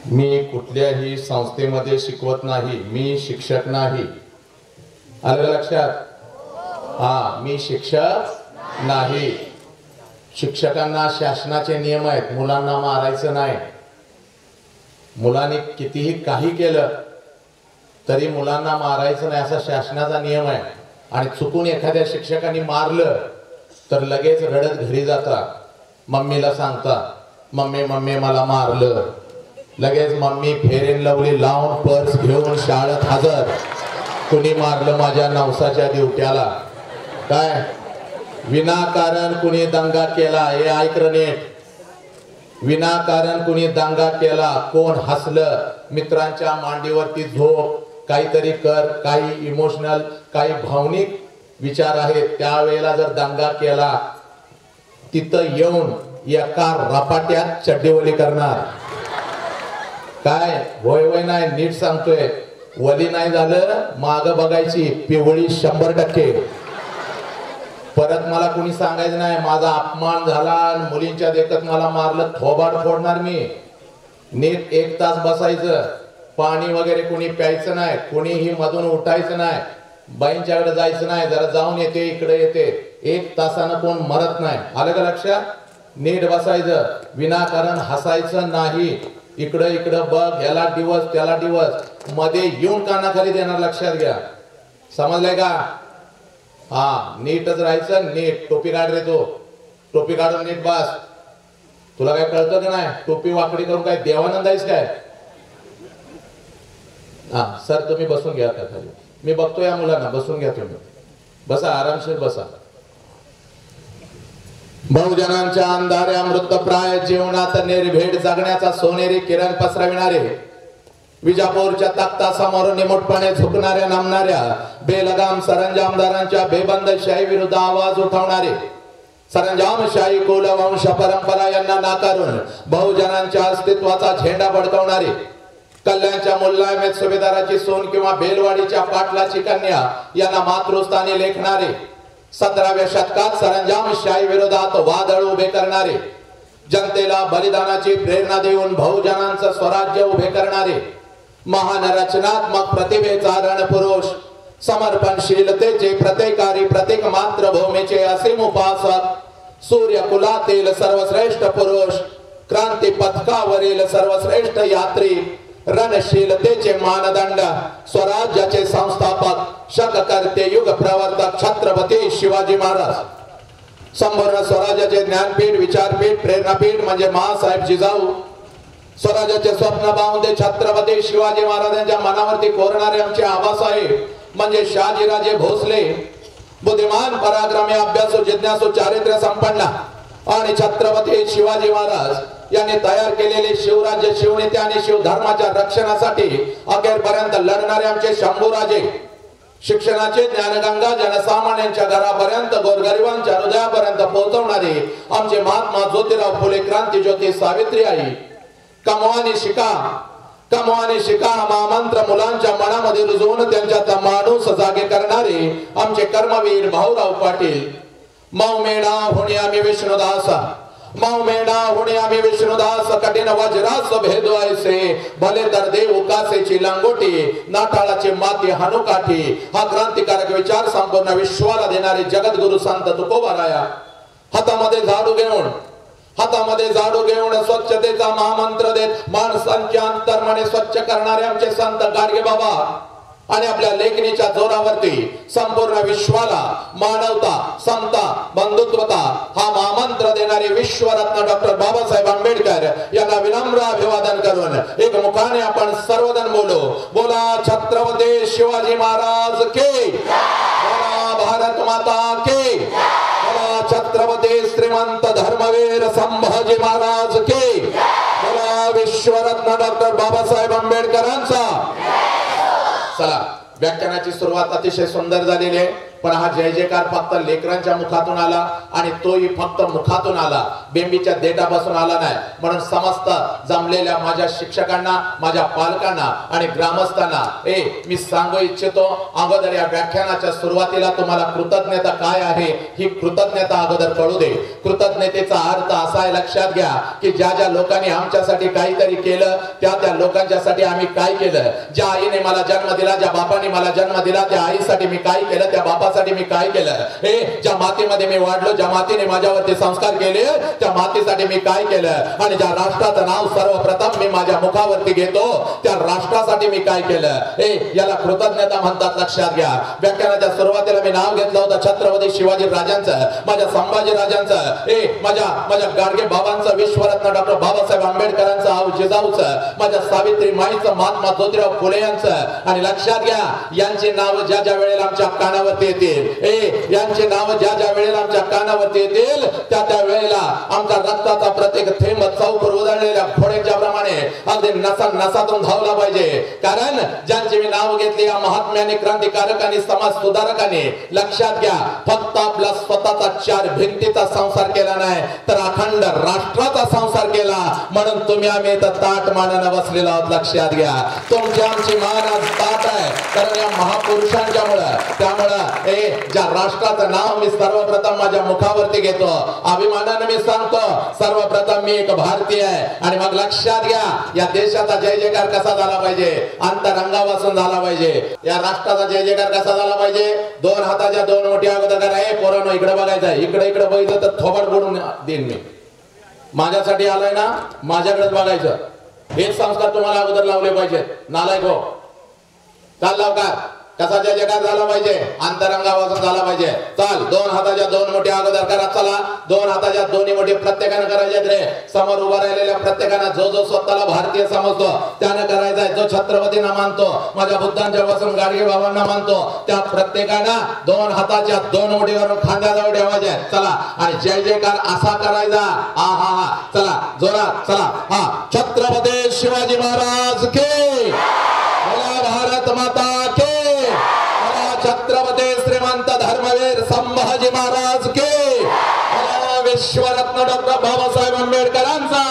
मी कुठल्याही संस्थेमध्ये शिकवत नाही, मी शिक्षक नाही. आलं लक्षात? हा, मी शिक्षक नाही. शिक्षकांना शासनाचे नियम आहेत, मुलांना मारायचं नाही. मुलांनी कितीही काही केलं तरी मुलांना मारायचं नाही असा शासनाचा नियम आहे. आणि चुकून एखाद्या शिक्षकांनी मारलं तर लगेच रडत घरी जाता, मम्मीला सांगता, मम्मी मम्मी मला मारलं. लगेच मम्मी फेरेन लवली लावून पर्स घेऊन शाळेत हजर, कुणी मारलं माझ्या नवसाच्या दिवट्याला. काय विनाकारण कुणी दंगा केला, हे ऐक नीट. विनाकारण कुणी दंगा केला, कोण हसलं, मित्रांच्या मांडीवरती झोप, काहीतरी कर, काही इमोशनल काही भावनिक विचार आहेत, त्यावेळेला जर दंगा केला तिथं येऊन एका रपाट्यात चड्डीवली करणार. काय होय होय नाही, नीट सांगतोय. वली नाही झालं माग बघायची, पिवळी 100%. परत मला कुणी सांगायचं नाही माझा अपमान झाला आणि मुलींच्या देखत मला मारलं, थोबाड फोडणार मी. नीट 1 तास बसायचं, पाणी वगैरे कुणी प्यायचं नाही, कुणीही मधून उठायचं नाही, बाईंच्याकडे जायचं नाही, जरा जाऊन येते इकडे येते. 1 तासानं कोण मरत नाही. आलं का लक्षात? नीट बसायचं, विनाकारण हसायचं नाही. इकडं इकडं बघ, याला दिवस त्याला दिवस, मध्ये येऊन कानाखाली देणार. लक्षात घ्या, समजलंय का? हा, नीटच राहायचं. नीट टोपी काढ रे, तो टोपी काढून नीट बस. तुला काय कळतं की नाही? टोपी वाकडी करून काय देवानंद आहेस काय? हा सर, तुम्ही बसून घ्या का खाली. मी बघतो या मुलांना, बसून घ्या तुम्ही, बसा आरामशीर बसा. बहुजनांच्या अंधाऱ्या मृतप्राय जीवनात निर्भीड जगण्याचा सोनेरी किरण पसरविणारे, विजापूरच्या तख्तासमोर निमुटपणे झुकणाऱ्या नामणाऱ्या बेलगाम सरंजामदारांच्या बेबंदशाही विरुद्ध आवाज उठवणारे, सरंजामशाही कुलवंश परंपरा यांना नाकारून बहुजनांच्या अस्तित्वाचा झेंडा फडकवणारे, कल्याणच्या मुल्लामेत सुभेदाराची सून किंवा बेलवाडीच्या पाटलाची कन्या यांना मातृस्थानी लेखणारे, 17व्या शतकात सरंजामशाही विरोधात वादळ उभे करणारे, जनतेला बलिदानाची प्रेरणा देऊन बहुजनांचं स्वराज्य उभे करणारे, महान रचनात्मक प्रतिभेचा रणपुरुष, समर्पणशीलतेचे प्रतिकारी प्रतीक, मातृभूमीचे असीम उपासक, सूर्यकुलातील सर्वश्रेष्ठ पुरुष, क्रांती पथकावरील सर्वश्रेष्ठ यात्री, रणशीलतेचे मानदंड, स्वराज्याचे संस्थापक, शककर्ते, युग प्रवर्तक छत्रपती शिवाजी महाराज, संपूर्ण स्वराज्याचे ज्ञानपीठ, विचारपीठ, प्रेरणापीठ म्हणजे महासाहेब जिजाऊ, स्वराज्याचे स्वप्न पाहून छत्रपती शिवाजी महाराजांच्या मनावरती कोरणारे आमचे आबासाहेब म्हणजे शहाजीराजे भोसले, बुद्धिमान, पराक्रमी, अभ्यासू, जिज्ञासू, चारित्र्य संपन्न आणि छत्रपती शिवाजी महाराज यांनी तयार केलेले शिवराज्य, शिवनीती आणि शिवधर्माच्या रक्षणासाठी अखेरपर्यंत लढणारे आमचे शंभूराजे, शिक्षणाचे ज्ञानगंगा जनसामान्यांच्या घरापर्यंत, गोरगरिबांच्या हृदयापर्यंत पोहोचवणारे आमचे महात्मा ज्योतिराव फुले, क्रांती ज्योती सावित्रीबाई, कमवानी शिका, कमवानी शिका महामंत्र मुलांच्या मनामध्ये रुजवून त्यांच्यात माणूस जागे करणारे आमचे कर्मवीर भाऊराव पाटील, मौमेणा होणे आम्ही विष्णुदास, मौमेणा होणे आम्ही विष्णुदास, कठीण वज्रास भेदवायचे, भले तर देव कासेची लंगोटी, नाठाळाची माती हनुकाठी, हा क्रांतिकारक विचार संपूर्ण विश्वाला देणारे जगद्गुरु संत तुकोबाराया, हातामध्ये झाडू घेऊन, हातामध्ये झाडू घेऊन स्वच्छतेचा महामंत्र देत माणसांच्या अंतर्मने स्वच्छ करणारे आमचे संत गाडगे बाबा आणि आपल्या लेखणीच्या जोरावरती संपूर्ण विश्वाला मानवता, समता, बंधुत्वता हा महामंत्र देणारे विश्वरत्न डॉक्टर बाबासाहेब आंबेडकर यांना विनम्र अभिवादन करून एक मुखाने आपण सर्वजण बोलो, बोला छत्रपती शिवाजी महाराज की, बोला भारत माता की, बोला छत्रपती श्रीमंत धर्मवीर संभाजी महाराज की, बोला विश्वरत्न डॉक्टर बाबासाहेब आंबेडकरांचा. चला, व्याख्यानाची सुरुवात अतिशय सुंदर झालेली आहे. पण हा जय जयकार फक्त लेकरांच्या मुखातून आला आणि तोही फक्त मुखातून आला, बेंबीच्या देठापासून आला नाही. म्हणून समस्त जमलेल्या माझ्या शिक्षकांना, माझ्या पालकांना आणि ग्रामस्थांना मी सांगू इच्छितो, अगोदर या व्याख्यानाच्या सुरुवातीला तुम्हाला कृतज्ञता काय आहे ही कृतज्ञता अगोदर कळू दे. कृतज्ञतेचा अर्थ असा आहे, लक्षात घ्या की ज्या ज्या लोकांनी आमच्यासाठी काहीतरी केलं त्या त्या लोकांच्यासाठी आम्ही काय केलं. ज्या आईने मला जन्म दिला, ज्या बापाने मला जन्म दिला, त्या आईसाठी मी काय केलं, त्या बापासाठी मी काय केलं. ज्या मातीमध्ये मी वाढलो, ज्या मातीने माझ्यावरती संस्कार केले, त्या मातीसाठी मी काय केलं. आणि ज्या राष्ट्राचं नाव सर्वप्रथम मी माझ्या मुखावरती घेतो त्या राष्ट्रासाठी मी काय केलं. याला कृतज्ञता म्हणतात, लक्षात घ्या. व्याख्यानाच्या सुरुवातीला मी नाव घेतलं होतं छत्रपती शिवाजी राजांचं, माझ्या संभाजी राजांचं, माझ्या गाडगे बाबांचं, विश्वरत्न डॉक्टर बाबासाहेब आंबेडकरांचं, आऊ जिजाऊचं, माझ्या सावित्री माईचं, महात्मा ज्योतिराव फुले यांचं. आणि लक्षात घ्या, यांची नाव ज्या ज्या वेळेला आमच्या कानावरती येतील, यांची नाव ज्या ज्या वेळेला आमच्या कानावरती येतील त्या त्या वेळेला आमचा रक्ताचा प्रत्येक थेंब चौकर उधळलेल्या घोड्याच्या प्रमाणे अगदी नसा नसातून धावला पाहिजे. कारण ज्यांची मी नाव घेतली या महात्म्याने, क्रांतिकारकांनी, समाज सुधारकांनी, लक्षात घ्या, फक्त आपला स्वतःचा चार भिंतीचा संसार केला नाही तर अखंड राष्ट्राचा संसार केला. म्हणून तुम्ही आम्ही इथं ताट मानानं बसलेलो आहोत. लक्षात घ्या, तुमची आमची मान आज ताट आहे कारण या महापुरुषांच्या मुळे. त्यामुळं ज्या राष्ट्राचं नाव मी सर्वप्रथम माझ्या मुखावरती घेतो, अभिमानाने मी सांगतो, सर्वप्रथम मी एक भारतीय आहे. आणि मग लक्षात घ्या, या देशाचा जय जयकार कसा झाला पाहिजे, अंतरंगापासून झाला पाहिजे. या राष्ट्राचा जय जयकार कसा झाला पाहिजे, दोन हाताच्या दोन मोठी अगोदर करा. पोरांनो इकडे बघायचं, इकडे इकडे बघितलं तर थोबड बोडून देईन मी. माझ्यासाठी आलाय ना, माझ्याकडेच बघायचं. हेच संस्कार तुम्हाला अगोदर लावले पाहिजेत. नालायक हो, चाल लवकर. कसा जय जयकार झाला पाहिजे, अंतरंगापासून झाला पाहिजे. चाल, दोन हाताच्या दोन मोठी अगोदर करा. चला, दोन हाताच्या दोन्ही मोठी प्रत्येकानं करायचे रे. समोर उभा राहिलेल्या प्रत्येकानं जो जो स्वतःला भारतीय समजतो त्यानं करायचा आहे. जो छत्रपतींना मानतो, माझ्या बुद्धांच्या पासून गाडगे बाबांना मानतो, त्या प्रत्येकानं दोन हाताच्या दोन मोठीवरून खांद्याजवळ ठेवायचे. चला, आणि जय जयकार असा करायचा. हा चला, जोरात चला. हा, छत्रपती शिवाजी महाराज के, भारत माता के, छत्रपती श्रीमंत धर्मवीर संभाजी महाराज के, विश्वरत्न डॉक्टर बाबासाहेब आंबेडकरांचा.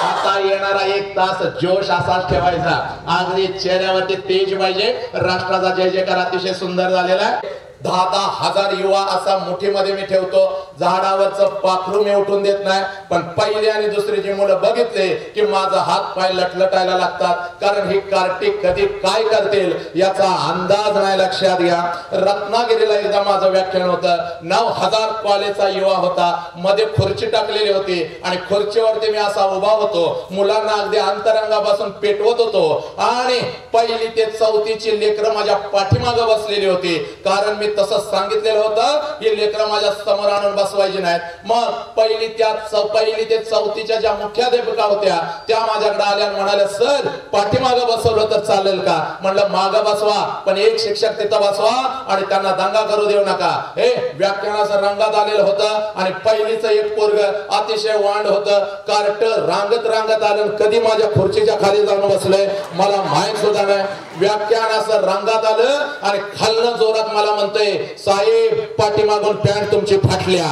आता येणारा एक तास जोश असाच ठेवायचा, अगदी चेहऱ्यावरती तेज पाहिजे. राष्ट्राचा जय जयकार अतिशय सुंदर झालेला आहे. 10,000 युवा असा मुठीमध्ये मी ठेवतो. झाडावरचं पाखरू मी उठून देत नाही, पण पहिली आणि दुसरीची मुलं बघितले की माझा हात पाय लटलटायला लागतात. कारण ही कार्तिक कधी काय करतील याचा अंदाज नाही. लक्षात घ्या, रत्नागिरीला एकदा माझं व्याख्यान होतं. 9,000 कॉलेजचा युवा होता. मध्ये खुर्ची टाकलेली होती आणि खुर्चीवरती मी असा उभा होतो, मुलांना अगदी अंतरंगापासून पेटवत होतो. आणि पहिली ते चौथीची लेकरं माझ्या पाठीमागं बसलेली होती. कारण मी तसं सांगितलेलं होतं की लेकरं माझ्या समोर आणून बसवायची नाहीत. मग पहिली ते चौथीच्या ज्या मुख्याध्यापिका होत्या त्या माझ्याकडे आल्या आणि म्हणाल्या, सर पाठीमागं बसवलं तर चालेल का. म्हणलं मागं बसवा, पण एक शिक्षक तिथं बसवा आणि त्यांना दंगा करू देऊ नका. हे व्याख्यानाचं रंगात आलेलं होतं आणि पहिलीचं एक पोरग अतिशय वांड होतं. कार्ट रांगत आलं, कधी माझ्या खुर्चीच्या खाली जाऊन बसलंय मला माहित सुद्धा नाही. व्याख्यान असं रंगात आलं आणि खालनं जोरात मला म्हणतोय, साहेब पाठीमागून पॅन्ट तुमची फाटल्या.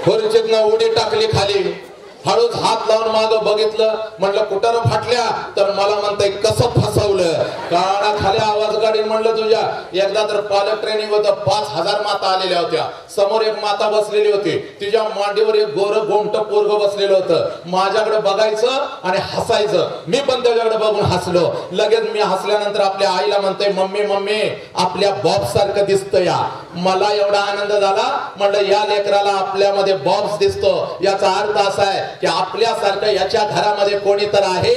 खुर्चीतनं उडी टाकली खाली. हळूच हात लावून माग बघितलं, म्हणलं कुठं फाटल्या, तर मला म्हणताय कसं फसवलं. काळा खाली आवाज काढीन. म्हणलं तुझ्या एकदा तर पालक ट्रेनिंग होतं, 5,000 माता आलेल्या होत्या. समोर एक माता बसलेली होती, तिच्या मांडीवर एक गोर गोमट पोरग बसलेलं होतं. माझ्याकडे बघायचं आणि हसायचं. मी पण त्याच्याकडे बघून हसलो. लगेच मी हसल्यानंतर आपल्या आईला म्हणतोय, मम्मी मम्मी आपल्या बॉब सारखं दिसतं या. मला एवढा आनंद झाला. म्हणलं या लेकराला आपल्यामध्ये बॉब्स दिसतो, याचा अर्थ असा आहे की आपल्यासारखं याच्या घरामध्ये कोणी तर आहे.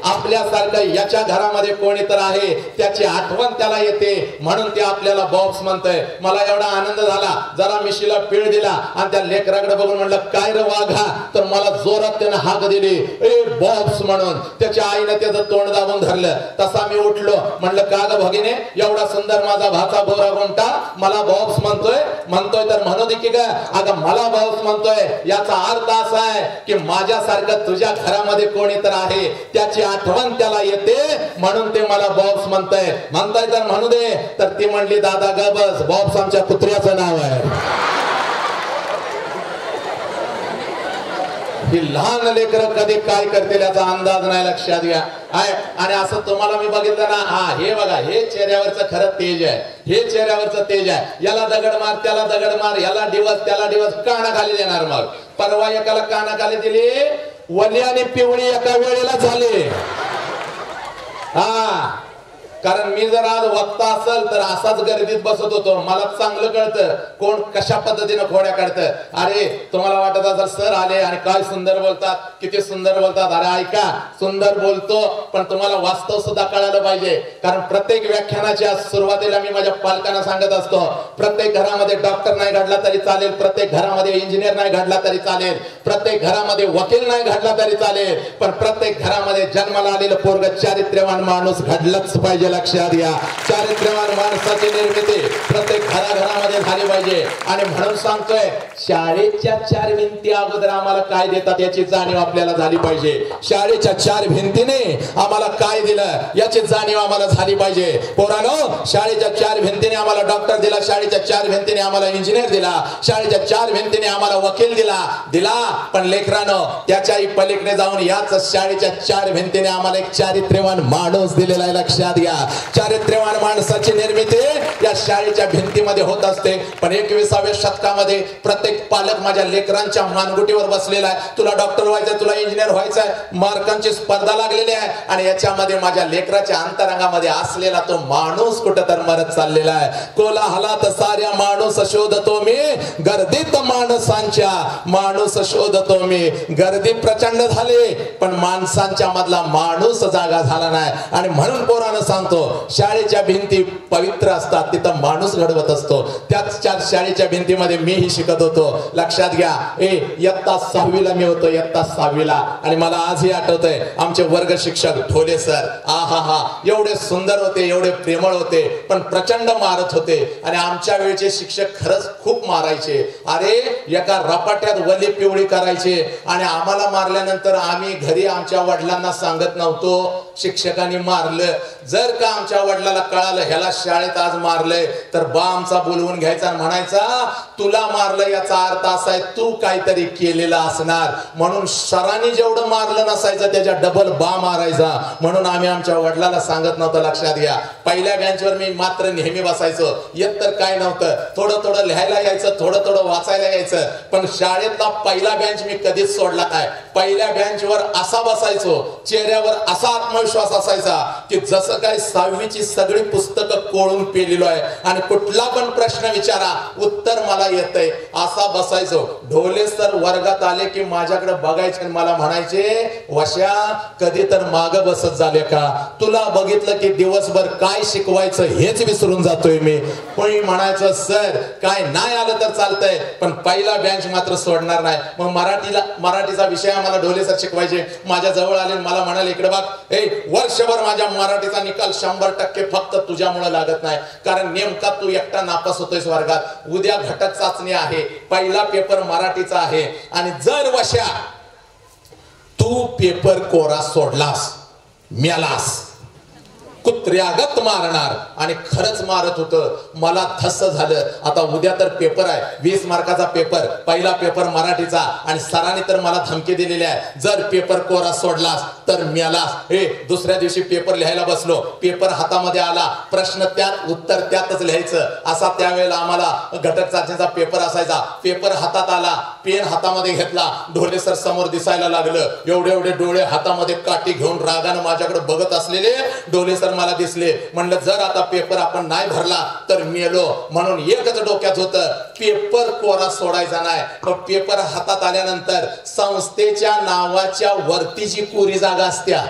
आपल्यासारखं याच्या घरामध्ये कोणी तर आहे, त्याची आठवण त्याला येते, म्हणून ते आपल्याला बॉब्स म्हणतोय. मला एवढा आनंद झाला, जरा मिशीला पीळ दिला आणि त्या लेकराकडे बघून म्हणलं, काय रे वाघा, तर मला जोरात त्यानं हाक दिली, बॉब्स म्हणून. त्याच्या आईने त्याचं तोंड दाबून धरलं. तसा मी उठलो. म्हणलं का ग भगिनी, एवढा सुंदर माझा भाचा गोरा गोमटा मला बॉब्स म्हणतोय तर म्हणू दे की ग. अगं मला बॉब्स म्हणतोय याचा अर्थ असा आहे आहे की माझ्यासारखं तुझ्या घरामध्ये कोणी तर आहे, त्याची आठवण त्याला येते म्हणून ते मला बॉब्स म्हणताय तर म्हणू दे. तर ती म्हणली दादा ग बस, बॉब्स आमच्या कुत्र्याचं नाव आहे. ही लहान लेकरं कधी काय करतील याचा अंदाज नाही, लक्षात घ्या. आणि असं तुम्हाला मी बघितलं ना, हा हे बघा, हे चेहऱ्यावरचं खरं तेज आहे, हे चेहऱ्यावरचं तेज आहे. याला दगड मार, त्याला दगड मार, याला दिवस त्याला दिवस, कानाखाली देणार. मग परवा एकाला कानाखाली दिली, वली आणि पिवळी एका वेळेला झाली. हा, कारण मी जर आज वक्ता असेल तर असाच गर्दीत बसत होतो. मला चांगलं कळतं कोण कशा पद्धतीनं खोड्या काढतं. अरे तुम्हाला वाटत असेल सर आले आणि काय सुंदर बोलतात, किती सुंदर बोलतात. अरे ऐका, सुंदर बोलतो पण तुम्हाला वास्तव सुद्धा कळायला पाहिजे. कारण प्रत्येक व्याख्यानाच्या सुरुवातीला मी माझ्या पालकांना सांगत असतो, प्रत्येक घरामध्ये डॉक्टर नाही घडला तरी चालेल, प्रत्येक घरामध्ये इंजिनियर नाही घडला तरी चालेल, प्रत्येक घरामध्ये वकील नाही घडला तरी चालेल, पण प्रत्येक घरामध्ये जन्माला आलेलं पोरग चारित्र्यवान माणूस घडलंच पाहिजे. लक्षात घ्या, चारित्र्यवान माणसाची निर्मिती प्रत्येक घराघरामध्ये झाली पाहिजे. आणि म्हणून सांगतोय, शाळेच्या 4 भिंती अगोदर आम्हाला काय देतात याची जाणीव आपल्याला झाली पाहिजे. शाळेच्या 4 भिंतीने आम्हाला काय दिलं याची जाणीव आम्हाला झाली पाहिजे. पोरांनो, शाळेच्या 4 भिंतीने आम्हाला डॉक्टर दिला, शाळेच्या 4 भिंतीने आम्हाला इंजिनियर दिला, शाळेच्या 4 भिंतीने आम्हाला वकील दिला. पण लेकरांनो, त्याच्याही पलीकडे जाऊन याच शाळेच्या 4 भिंतीने आम्हाला एक चारित्र्यवान माणूस दिलेला आहे. लक्षात घ्या, चारित्र्यवान माणसाची निर्मिती या शाळेच्या भिंतीमध्ये होत असते. पण 21व्या शतकामध्ये प्रत्येक पालक माझ्या लेकरांच्या मानगुटीवर बसलेला आहे. तुला डॉक्टर व्हायचंय, तुला इंजिनियर व्हायचंय, मार्कांची स्पर्धा लागलेली आहे. आणि याच्यामध्ये माझ्या लेकराच्या अंतरंगामध्ये असलेला तो माणूस कुठं तर मरत चाललेला आहे. कोलाहलात साऱ्या माणूस शोधतो मी, गर्दीत माणसांच्या माणूस शोधतो मी. गर्दी प्रचंड झाली पण माणसांच्या मधला माणूस जागा झाला नाही. आणि म्हणून पोरानं सांगतो, शाळेच्या भिंती पवित्र असतात, तिथं माणूस घडवत असतो. त्याच 4 शाळेच्या भिंतीमध्ये मीही शिकत होतो. लक्षात घ्या, इयत्ता 6वीला मी होतो, इयत्ता 6वीला. आणि मला आजही आठवतंय, आमचे वर्ग शिक्षक ढोले सर, आहा, एवढे सुंदर होते, एवढे प्रेमळ होते, पण प्रचंड मारत होते. आणि आमच्या वेळचे शिक्षक खरंच खूप मारायचे. अरे एका रपाट्यात वली पिवळी करायचे. आणि आम्हाला मारल्यानंतर आम्ही घरी आमच्या वडिलांना सांगत नव्हतो शिक्षकांनी मारलं. जर का आमच्या वडिलाला कळालं ह्याला शाळेत आज मारलंय, तर बा आमचा बोलवून घ्यायचा आणि म्हणायचा, तुला मारलं याचा अर्थ असा आहे तू काहीतरी केलेलं असणार. म्हणून सरांनी जेवढं मारलं नसायचं त्याच्या डबल बा मारायचा. म्हणून आम्ही आमच्या वडिलाला सांगत नव्हतं. लक्षात घ्या, पहिल्या बेंचवर मी मात्र नेहमी बसायचो. येत तर काय नव्हतं, थोडं लिहायला यायचं, थोडं वाचायला यायचं. पण शाळेतला पहिला बेंच मी कधीच सोडला नाही. पहिल्या बेंचवर असा बसायचो, चेहऱ्यावर असा आत्मविश्वास असायचा की जसं काय 6वीची सगळी पुस्तकं कोळून पेलेलो आहे आणि कुठला पण प्रश्न विचारा उत्तर मला येतंय, असा बसायचो. ढोले सर वर्गात आले की माझ्याकडे बघायचे आणि मला म्हणायचे, वश्या कधी तर माग बसत झाले का, तुला बघितलं की दिवसभर काय शिकवायचं हेच विसरून जातोय मी. कोणी म्हणायचं, सर काय नाही आलं तर चालतंय पण पहिला बेंच मात्र सोडणार नाही. मग मराठीचा विषय आम्हाला ढोले सर शिकवायचे. माझ्या जवळ आले, मला म्हणाले, इकडे बघ, वर्षभर माझ्या मराठीचा निकाल 100% फक्त तुझ्यामुळे लागत नाही. कारण नेमका तू एकटा नापास होतोयस वर्गात. उद्या घटक चाचणी आहे, पहिला पेपर मराठीचा आहे. आणि जर वश्या तू पेपर कोरा सोडलास, मेलास, कुत्र्यागत मारणार. आणि खरंच मारत होतं. मला धस्स झालं. आता उद्या तर पेपर आहे, 20 मार्काचा पेपर, पहिला पेपर मराठीचा. आणि सरांनी तर मला धमकी दिलेली आहे, जर पेपर कोरा सोडलास तर मेलास. दुसऱ्या दिवशी पेपर लिहायला बसलो, पेपर हातामध्ये आला, प्रश्न त्यात, उत्तर त्यातच लिहायचं. असा त्यावेळेला आम्हाला घटक चाचणीचा पेपर असायचा. पेपर हातात आला, पेन हातामध्ये घेतला, ढोले सर समोर दिसायला लागलं. एवढे डोळे हातामध्ये काठी घेऊन रागानं माझ्याकडे बघत असलेले ढोले सर मला दिसले. म्हणलं, जर आता पेपर आपण नाही भरला तर मेलो. म्हणून एकच डोक्यात होतं, पेपर कोरा सोडायचा नाही. पण पेपर हातात आल्यानंतर संस्थेच्या नावाच्या वरती जी कोरी जागा असत्या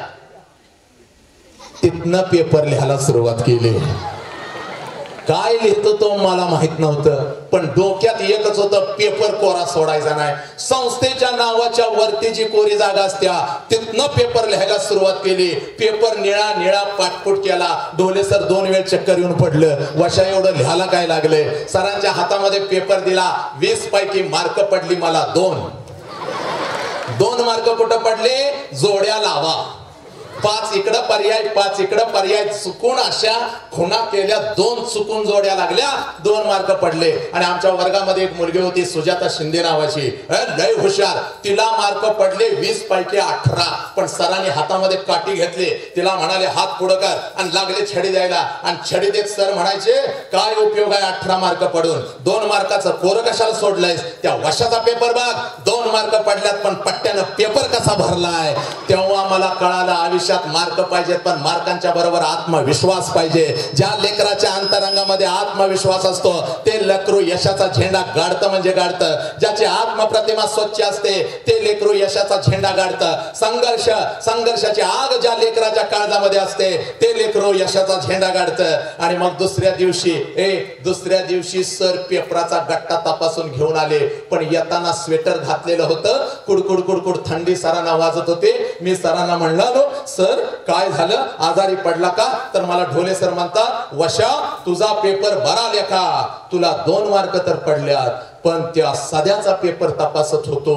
तिथनं पेपर लिहायला सुरुवात केली. काय लिहितो तो मला माहित नव्हतं, पण डोक्यात एकच होतं, पेपर कोरा सोडायचा नाही. संस्थेच्या नावाच्या वरती जी कोरी जागा असत्या तिथनं पेपर लिहायला सुरुवात केली. पेपर निळा पाठपुट केला. ढोले सर 2 वेळ चक्कर येऊन पडलं, वशा एवढं लिहायला काय लागलंय. सरांच्या हातामध्ये पेपर दिला, 20 पैकी मार्क पडली मला 2. 2 मार्क कुठं पडले? जोड्या लावा. 5 इकडं पर्याय 5 इकडं पर्याय चुकून अशा खुणा केल्या, 2 चुकून जोड्या लागल्या, 2 मार्क पडले. आणि आमच्या वर्गामध्ये एक मुलगी होती सुजाता शिंदे नावाची, लय हुशार. तिला मार्क पडले 20 पैकी 18. पण सरांनी हातामध्ये काठी घेतली, तिला म्हणाले हात पुढं कर, आणि लागले छडी द्यायला. आणि छडी देत सर म्हणायचे काय उपयोग आहे 18 मार्क पडून, 2 मार्काचं कोरं कशाला सोडलंयस? त्या वर्षाचा पेपर बघ, 2 मार्क पडल्यात पण पट्ट्यानं पेपर कसा भरलाय. तेव्हा मला कळालं आयुष्यात मार्क पाहिजेत, पण मार्कांच्या बरोबर आत्मविश्वास पाहिजे. ज्या लेकराच्या अंतरंगामध्ये आत्मविश्वास असतो ते लेकरू यशाचा झेंडा गाडतं म्हणजे गाडतं. ज्याची आत्मप्रतिमा स्वच्छ असते ते लेकरू यशाचा झेंडा गाडतं. संघर्षाची आग ज्या लेकराच्या काळजामध्ये असते ते लेकरू यशाचा झेंडा गाडतं. आणि मग दुसऱ्या दिवशी सर पेपराचा गट्टा तपासून घेऊन आले, पण येताना स्वेटर घातलेलं होतं. कुडकुड कुडकुड थंडी सरांना वाजत होते. मी सरांना म्हणलो सर काय झालं, आजारी पडला का? तर मला ढोले सर म्हणतात वशा तुझा पेपर बरा लेखा, तुला 2 मार्क तर पडल्यात, पण त्या सध्याचा पेपर तपासत होतो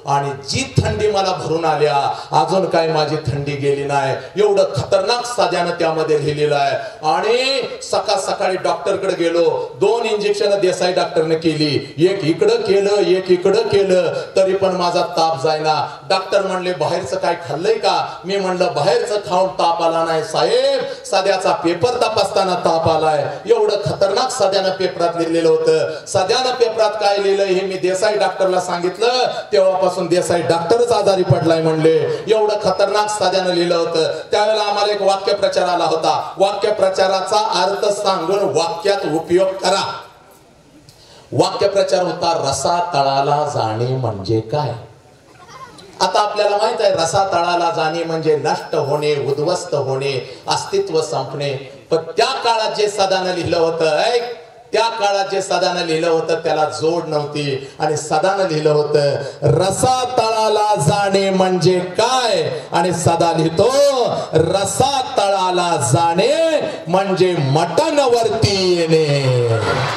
आणि जी थंडी मला भरून आल्या अजून काय माझी थंडी गेली नाही. एवढं खतरनाक साध्यानं त्यामध्ये लिहिलेलं आहे. आणि सकाळी डॉक्टरकडे गेलो, 2 इंजेक्शन देसाई डॉक्टरने केली, एक इकडं केलं एक इकडं केलं, तरी पण माझा ताप जायना. डॉक्टर म्हणले बाहेरचं काय खाल्लंय का? मी म्हणलं बाहेरचं खाऊन ताप आला नाही साहेब, सध्याचा पेपर तपासताना ताप आलाय. एवढं खतरनाक सध्यानं पेपरात लिहिलेलं होतं. सध्यानं पेपरात काय लिहिलं हे मी देसाई डॉक्टरला सांगितलं, तेव्हापासून देसाई डॉक्टरच आजारी पडलाय म्हणले. एवढं खतरनाक साध्यानं लिहिलं होतं. त्यावेळेला आम्हाला एक वाक्यप्रचार आला होता. वाक्यप्रचाराचा अर्थ सांगून वाक्यात उपयोग करा. वाक्यप्रचार होता रसा तळाला जाणे म्हणजे काय. आता आपल्याला माहित आहे रसा तळाला जाणे म्हणजे नष्ट होणे, उद्ध्वस्त होणे, अस्तित्व संपणे. पण त्या काळात जे सदानं लिहिलं होतं, त्या काळात जे सदानं लिहिलं होतं त्याला जोड नव्हती. आणि सदानं लिहिलं होतं रसा तळाला जाणे म्हणजे काय, आणि सदा लिहितो रसा तळाला जाणे म्हणजे मटण वरती येणे.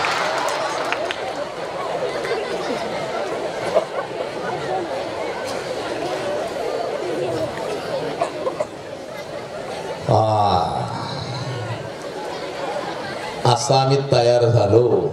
असा आम्ही तयार झालो.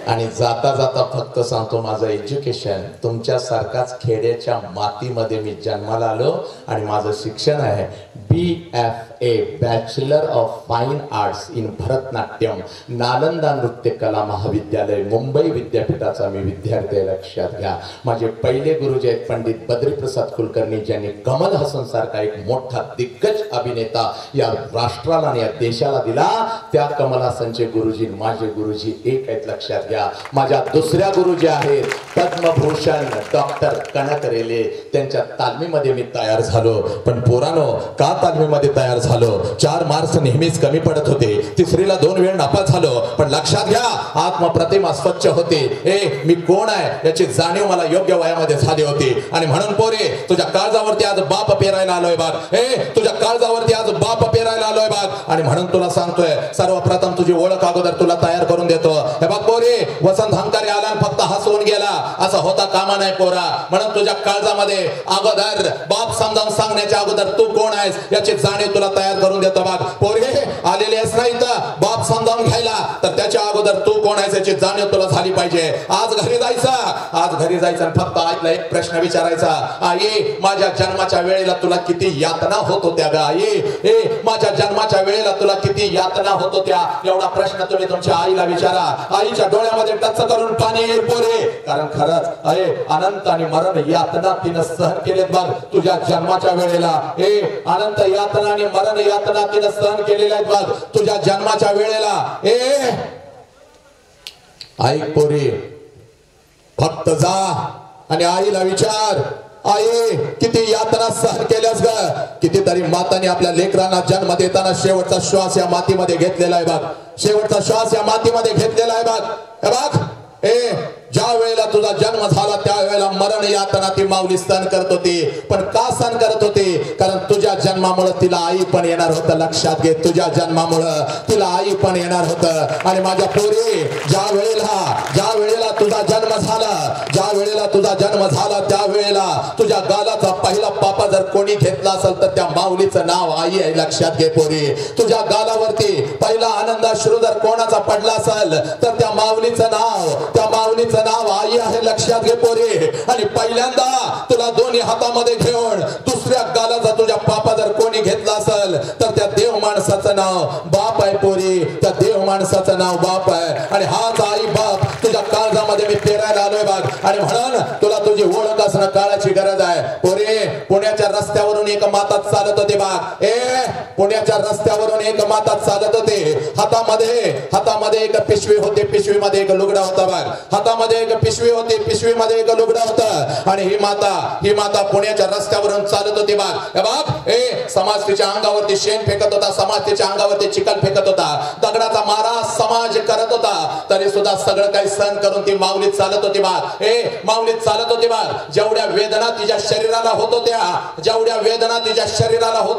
आणि जाता जाता फक्त सांगतो माझं एज्युकेशन तुमच्यासारखाच खेड्याच्या मातीमध्ये मी जन्माला आलो. आणि माझं शिक्षण आहे BFA bachelor of fine arts in Bharatanatyam, Nalanda नृत्य कला महाविद्यालय, मुंबई विद्यापीठाचा मी विद्यार्थी आहे. लक्षात घ्या. माझे पहिले गुरुजी आहेत पंडित बद्रीप्रसाद कुलकर्णी, ज्यांनी कमल हसन सारखा एक मोठा दिग्गज अभिनेता या राष्ट्राला आणि या देशाला दिला. त्या कमल हसनचे गुरुजी माझे गुरुजी एक आहेत. लक्षात घ्या. माझ्या दुसऱ्या गुरुजी आहेत पद्मभूषण डॉक्टर कनक रेले, त्यांच्या तालमीमध्ये मी तयार झालो. पण पोरानो का तालमीमध्ये तयार झालो? 4 मार्क्स नेहमीच कमी पडत होते. तिसरीला 2 वेळ नापास झालो. पण लक्षात घ्या आत्मप्रतिमा स्वच्छ होते. मी कोण आहे याची जाणीव मला योग्य वयामध्ये झाली होती. आणि म्हणून पोरे तुझ्या काळजावरती आज बाप पेरायला आलोय बघ. तुझ्या काळजावरती आज बाप पेरायला आलोय बघ. आणि म्हणून तुला सांगतोय सर्वप्रथम तुझी ओळख अगोदर तुला तयार करून देतो. हे बघ पोरे, वसंत हंकारे आला फक्त हसवून गेला असं होता कामा नाही पोरा. म्हणून तुझ्या काळजामध्ये अगोदर बाप समजावून सांगण्याच्या अगोदर तू कोण आहेस याची जाणीव तुला तयार करून देतो बघ. पोरे आलेले आहेस नाही तर बाप समजावून घ्यायला, तर त्याच्या अगोदर तू कोण आहेस याची जाणीव तुला झाली पाहिजे. आज घरी जायचं आणि फक्त आईला एक प्रश्न विचारायचा, आई माझ्या जन्माच्या वेळेला तुला किती यातना होत होत्या ग आई? माझ्या जन्माच्या वेळेला तुला किती यातना होत होत्या? एवढा प्रश्न तुम्ही तुमच्या आईला विचारा. आईच्या डोळ्यामध्ये टच करून पाणी येईल पोरे. कारण खरंच अनंत आणि मरण यातना तिनं सहन केलेत बघ तुझ्या जन्माच्या वेळेला. अनंत यातना आणि मरण यातना तिनं सहन केलेल्या आहेत बघ तुझ्या जन्माच्या वेळेला. ऐक पोरी, फक्त जा आणि आईला विचार, आई किती यातना सहन केल्यास ग? कितीतरी मातांनी आपल्या लेकरांना जन्म देताना शेवटचा श्वास या मातीमध्ये घेतलेला आहे बघ. शेवटचा श्वास या मातीमध्ये घेतलेला आहे बघ. हे बघ ज्या वेळेला तुझा जन्म झाला त्यावेळेला मरण यातना ती माऊली सहन करत होती. पण का सहन करत होती? कारण तुझ्या जन्मामुळे तिला आई पण येणार होतं. लक्षात घे, तुझ्या जन्मामुळे तिला आई पण येणार होतं. आणि माझ्या पोरी ज्या वेळेला तुझा जन्म झाला, ज्या वेळेला तुझा जन्म झाला त्यावेळेला तुझ्या गालाचा पहिला पापा जर कोणी घेतला असेल तर त्या माऊलीचं नाव आई आहे, लक्षात घे पोरी. तुझ्या गालावरती पहिला आनंदाश्रू जर कोणाचा पडला असेल तर त्या माऊलीचं नाव आई आहे, लक्षात घे पोरी. आणि पहिल्यांदा तुला दोन्ही हातामध्ये घेऊन दुसऱ्या गालाचा तुझ्या पापा जर कोणी घेतला असेल तर त्या देव माणसाचं नाव बाप आहे पोरी, त्या देव माणसाचं नाव बाप आहे. आणि हाच आई बाप तुझ्या काळजामध्ये मी पेरायला आलोय बघ. आणि म्हणून तुला तुझी ओळख असणं काळाची गरज आहे पोरी. पुण्याच्या रस्त्यावरून एक माता चालत होते बघ. पुण्याच्या रस्त्यावरून एक माता चालत होते. हातामध्ये एक पिशवी होती, पिशवीमध्ये एक लुगडा होता बघ. हातामध्ये एक पिशवी होती, पिशवीमध्ये एक लुगडा होता. आणि ही माता पुण्याच्या रस्त्यावरून चालत होती बघ. समाज तिच्या अंगावरती शेण फेकत होता, समाज तिच्या अंगावरती चिखल फेकत होता, दगडाचा मारा समाज करत होता. तरी सुद्धा सगळं काही सहन करून ती माऊली चालत होती बघ. माऊली चालत होती बघ. जेवढ्या वेदना तिच्या शरीराला होत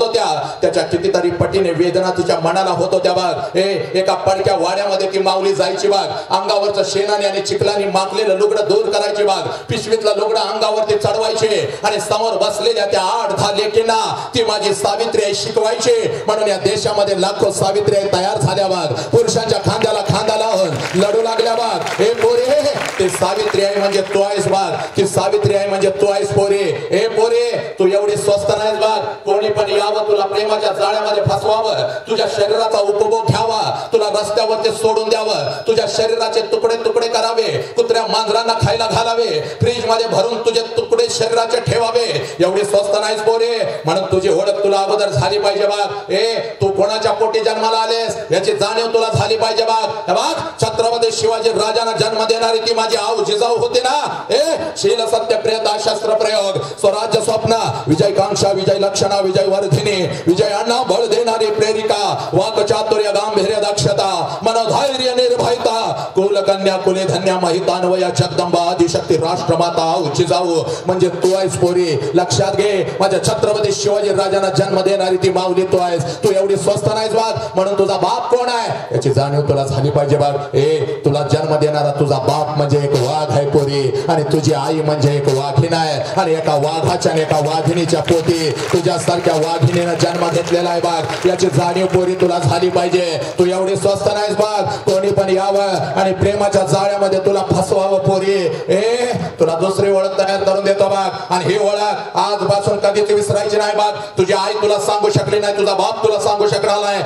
होत्या, त्याच्या कितीतरी पटीने वेदना तिच्या मनाला होत होत्या बघ. एका पडक्या वाड्यामध्ये ती माऊली जायची बघ. अंगावरचं शेणाने आणि चिखलाने माखलेलं लुगडं दूर करायची बघ. पिशवीतलं लुगडं अंगावरती चढवायचे आणि समोर बसलेल्या त्या 8-10 लेकींना ती माझी सावित्री आई शिकवायची. म्हणून या देशामध्ये लाखो सावित्री आई तयार झाल्या बघ. पुरुषांच्या खांद्याला खांदा लावून लढू लागल्या बघ. हे पोरे, ते सावित्री आई म्हणजे तू आहेस बघ. ती सावित्री आई म्हणजे तू आहेस पोरे. हे पोरे, तू एवढी स्वस्त नाहीस बघ. कोणी पण यावं तुला प्रेमाच्या जाळ्यामध्ये फसवावं, तुझ्या शरीराचा उपभोग घ्यावा, तुला रस्त्यावरती सोडून द्यावं, तुझ्या शरीराचे तुकडे तुकडे करावे, कुत्र्या मांजरांना खायला घालावे, फ्रीज मध्ये भरून तुझे तुकडे शरीराचे ठेवावे. एवढी स्वस्त नाहीस पोरे. म्हणून तुझी ओळख तुला अगोदर झाली पाहिजे बघ. तू कोणाच्या पोटी जन्माला आलेस याची जाणीव तुला झाली पाहिजे बघ. छत्रपती शिवाजी राजांना जन्म देणारी ती माझी आऊ जिजाऊ होती ना. शील सत्य प्रियता शस्त्र प्रयोग स्वराज्य स्वप्न विजयकांक्षा विजय लक्षणा विजय वर्धिनी विजय अण्णा बळ देणारी प्रेरिका वाक चातुर्य गांभीर्य दक्षता मनोधैर्य निर्भयता कुलकन्या कुलधन्या महितान्वया जगदंबा आदिशक्ती राष्ट्रमाता आऊ जिजाऊ म्हणजे तू आहेस पोरी. लक्षात घे, माझ्या छत्रपती शिवाजी राजांना जन्म देणारी ती माऊली तू आहेस. तू एवढी स्वस्त नाहीस बघ. म्हणून तुझा बाप कोण आहे याची जाणीव तुला झाली पाहिजे बघ. तुला जन्म देणारा तुझा बाप म्हणजे एक वाघ आहे पोरी. आणि तुझी आई म्हणजे एक वाघीण आहे. आणि एका वाघाच्या आणि एका वाघिणीच्या पोटी तुझ्यासारख्या वाघिणीनं जन्म घेतलेला आहे बघ. याची जाणीव पोरी तुला झाली पाहिजे. तू एवढी स्वस्त नाहीस बघ. कोणी पण यावं आणि प्रेमाच्या जाळ्यामध्ये तुला फसवावं पोरी. तुला दुसरी ओळख तयार करून देतो बघ. आणि ही ओळख आजपासून कधीच विसरायची नाही बघ. तुझी आई तुला सांगू शकली नाही, तुझा बाप तुला सांगू शकणार नाही.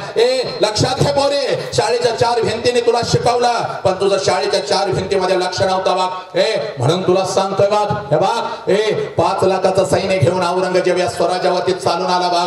लक्षात घे पोरी, शाळेच्या 4 भिंतीने तुला शिकवलं पण तुझं शाळेच्या 4 भिंतीमध्ये लक्ष नव्हतं बघ. म्हणून तुला सांगतोय बघ. हे बघ, 5 लाखाचं सैन्य घेऊन औरंगजेब या स्वराज्यावरती चालून आला बघ.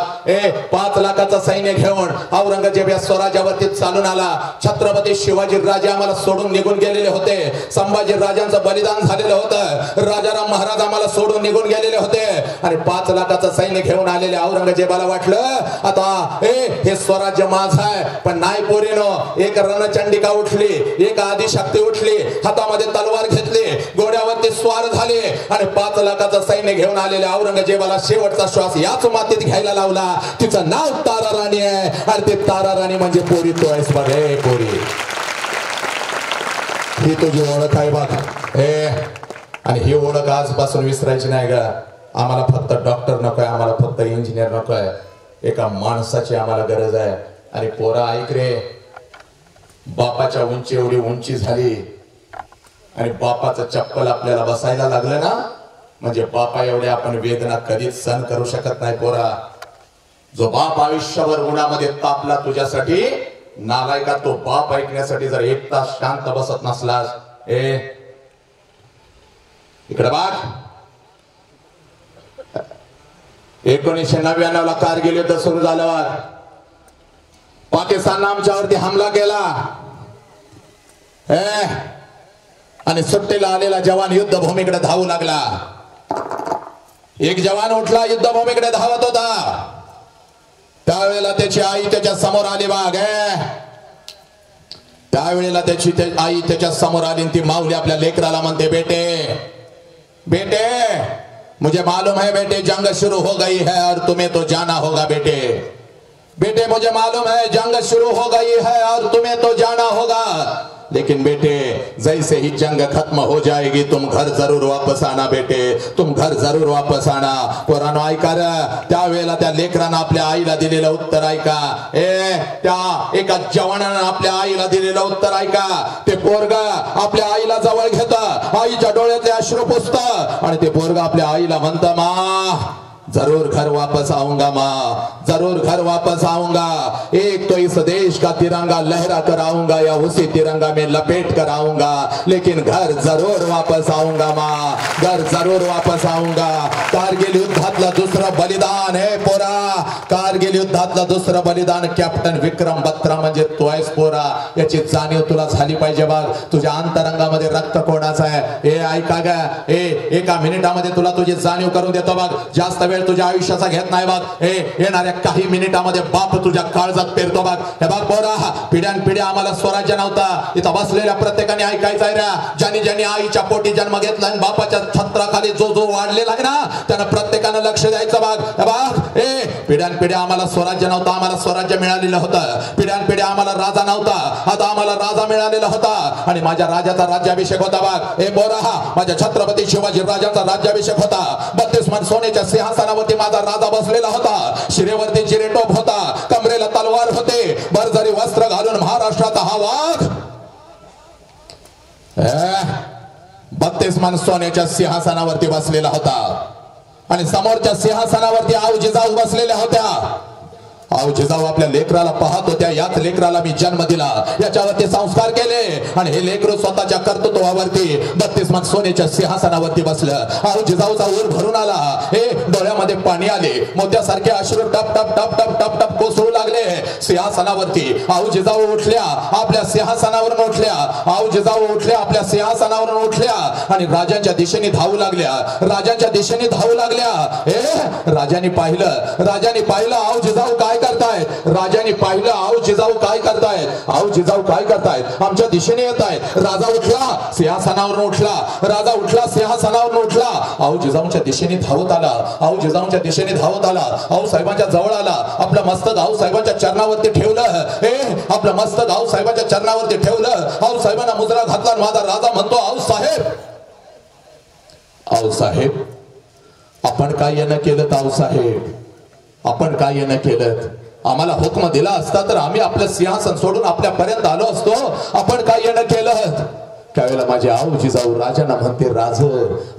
5 लाखाचं सैन्य घेऊन औरंगजेब या स्वराज्यावरती चालून आला. छत्रपती शिवाजी राजे आम्हाला सोडून निघून गेलेले होते. संभाजी राजांचं बलिदान झालेलं होतं. राजाराम महाराज आम्हाला सोडून निघून गेलेले होते. आणि 5 लाखाचं सैन्य घेऊन आलेले औरंगजेबाला वाटलं आता हे स्वराज्य माझं आहे. पण नाही पोरीनो, एक रणचंडिका उठली, एक आदिशक्ती उठली, हातामध्ये तलवार घेतली, घोड्यावरती स्वार झाले आणि 5 लाखाचं सैन्य घेऊन आलेल्या औरंगजेबाला शेवटचा श्वास याच मातीत घ्यायला लावला. तिचं नाव तारा राणी आहे. आणि ते तारा राणी म्हणजे पोरी तू आहेस बघ. पोरी, ही तुझी ओळख आहे बघ. आणि ही ओळख आजपासून विसरायची नाही ग. आम्हाला फक्त डॉक्टर नकोय, आम्हाला फक्त इंजिनियर नकोय, एका माणसाची आम्हाला गरज आहे. आणि पोरा ऐक रे, बापाच्या उंची एवढी उंची झाली आणि बापाचं चप्पल आपल्याला बसायला लागलं ना म्हणजे बापा एवढे आपण वेदना कधीच सहन करू शकत नाही पोरा. जो बाप आयुष्यभर उन्हामध्ये तापला तुझ्यासाठी, नालायका तो बाप ऐकण्यासाठी जर 1 तास शांत बसत नसलास. इकडे बघ, 1999 ला कारगिल युद्ध सुरू झाल्यावर पाकिस्तानने आमच्यावरती हमला केला. आणि सुट्टीला आलेला जवान युद्धभूमीकडे धावू लागला. एक जवान उठला, युद्धभूमीकडे धावत होता. त्यावेळेला त्याची आई त्याच्या समोर आली बाग. त्यावेळेला त्याची आई त्याच्या समोर आली. ती माऊली आपल्या लेकराला म्हणते, बेटे बेटे मुझे मालूम है बेटे जंग शुरू हो गई है और तुम्हें तो जाना होगा बेटे. बेटे मुझे मालूम है जंग शुरू हो गई है और तुम्हें तो जाना होगा. लेकिन बेटे जैसे ही जंग खत्म हो जाएगी तुम घर जरूर वापस आना बेटे, तुम घर जरूर वापस आना. पोरांनो ऐका रे, त्यावेळेला त्या लेकरानं आपल्या आईला दिलेलं उत्तर ऐका. त्या एका जवानानं आपल्या आईला दिलेलं उत्तर ऐका. ते पोरग आपल्या आईला जवळ घेत, आईच्या डोळ्यातले अश्रू पुसतं आणि ते पोरग आपल्या आईला म्हणतं, मा जरूर घर वापस आऊंगा माँ, जरूर घर वापस आऊंगा. एक तो इस देश का तिरंगा लहरा कर आऊंगा या उसी तिरंगा में लपेट कर आऊंगा, लेकिन घर जरूर वापस आऊंगा माँ, घर जरूर वापस आऊंगा. कारगिल युद्धातलं दुसरं बलिदान आहे पोरा, कारगिल युद्धातलं दुसरं बलिदान कॅप्टन विक्रम बत्रा म्हणजे तू आहेस पोरा. याची जाणीव तुला झाली पाहिजे बघ. तुझ्या अंतरंगामध्ये रक्त कोणाचं आहे हे ऐका ग. एका मिनिटामध्ये तुला तुझी जाणीव करून देतो बघ. जास्त वेळ तुझ्या आयुष्याचा घेत नाही बघ. येणाऱ्या काही मिनिटामध्ये बाप तुझ्या काळजात पेरतो बघ. हे बघ पोरा, पिढ्यान पिढ्या आम्हाला स्वराज्य नव्हता. इथं बसलेल्या प्रत्येकाने ऐकायचं आहे रे. ज्यांनी ज्यांनी आईच्या पोटी जन्म घेतला आणि बापाच्या छत्राखाली जो जो वाढलेला आहे ना, त्यानं प्रत्येकानं लक्ष द्यायचं बघ. हे बघ, पिढ्यान पिढ्या आम्हाला स्वराज्य नव्हतं, आम्हाला स्वराज्य मिळालेलं होतं. पिढ्यान पिढ्या आम्हाला राजा नव्हता, आता आम्हाला राजा मिळालेला होता आणि माझ्या राजाचा राज्याभिषेक होता बघ. हे पोरा, माझ्या छत्रपती शिवाजी राजाचा राज्याभिषेक होता. 32 मन सोन्याच्या सिंहासनावरती माझा राजा बसलेला होता. शिरेवरती चिरेटोप होता, कमरेला तलवार होते, भरजरी वस्त्र घालून महाराष्ट्राचा हा वाघ 32 मन सोन्याच्या सिंहासनावरती बसलेला होता आणि समोरच्या सिंहासनावरती आऊ जिजाऊ बसलेल्या होत्या. आऊ जिजाऊ आपल्या लेकराला पाहत होत्या. याच लेकराला मी जन्म दिला, याच्यावरती संस्कार केले आणि हे लेकरू स्वतःच्या कर्तृत्वावरती 32 मन सोन्याच्या सिंहासनावरती बसलं. आऊ जिजाऊचा ऊर भरून आला. हे डोळ्यामध्ये पाणी आले, मोत्यासारखे अश्रू टप टप टप टप टप टप कोसळू लागले. सिंहासनावरती आऊ जिजाऊ उठल्या, आपल्या सिंहासनावरून उठल्या. आऊ जिजाऊ उठल्या, आपल्या सिंहासनावरून उठल्या आणि राजांच्या दिशेने धावू लागल्या, राजांच्या दिशेने धावू लागल्या. राजांनी पाहिलं आऊ जिजाऊ काय करतायत. राजांनी पाहिलं आऊ जिजाऊ काय करतायत. आऊ जिजाऊ काय करतायत, आमच्या दिशेने येत आहेत. राजा उठला, सिंहासनावरून उठला. राजा उठला, सिंहासनावरून उठला. आऊ जिजाऊच्या दिशेने धावत आला. आऊ जिजाऊच्या दिशेने धावत आला. आऊ साहेबांच्या जवळ आला. आपलं मस्तक आऊ साहेबांच्या चरणावरती ठेवलं. आपलं मस्तक आऊ साहेबांच्या चरणावरती ठेवलं. आऊ साहेबांना मुजरा घातला. माझा राजा म्हणतो, आऊ साहेब आपण काय न केलं. आऊ साहेब आपण काय न केलं. आम्हाला हुकम दिला असता तर आम्ही आपलं सिंहासन सोडून आपल्यापर्यंत आलो असतो. आपण काय न केलं. त्यावेळेला माझे आऊ जिजाऊ राजांना म्हणते,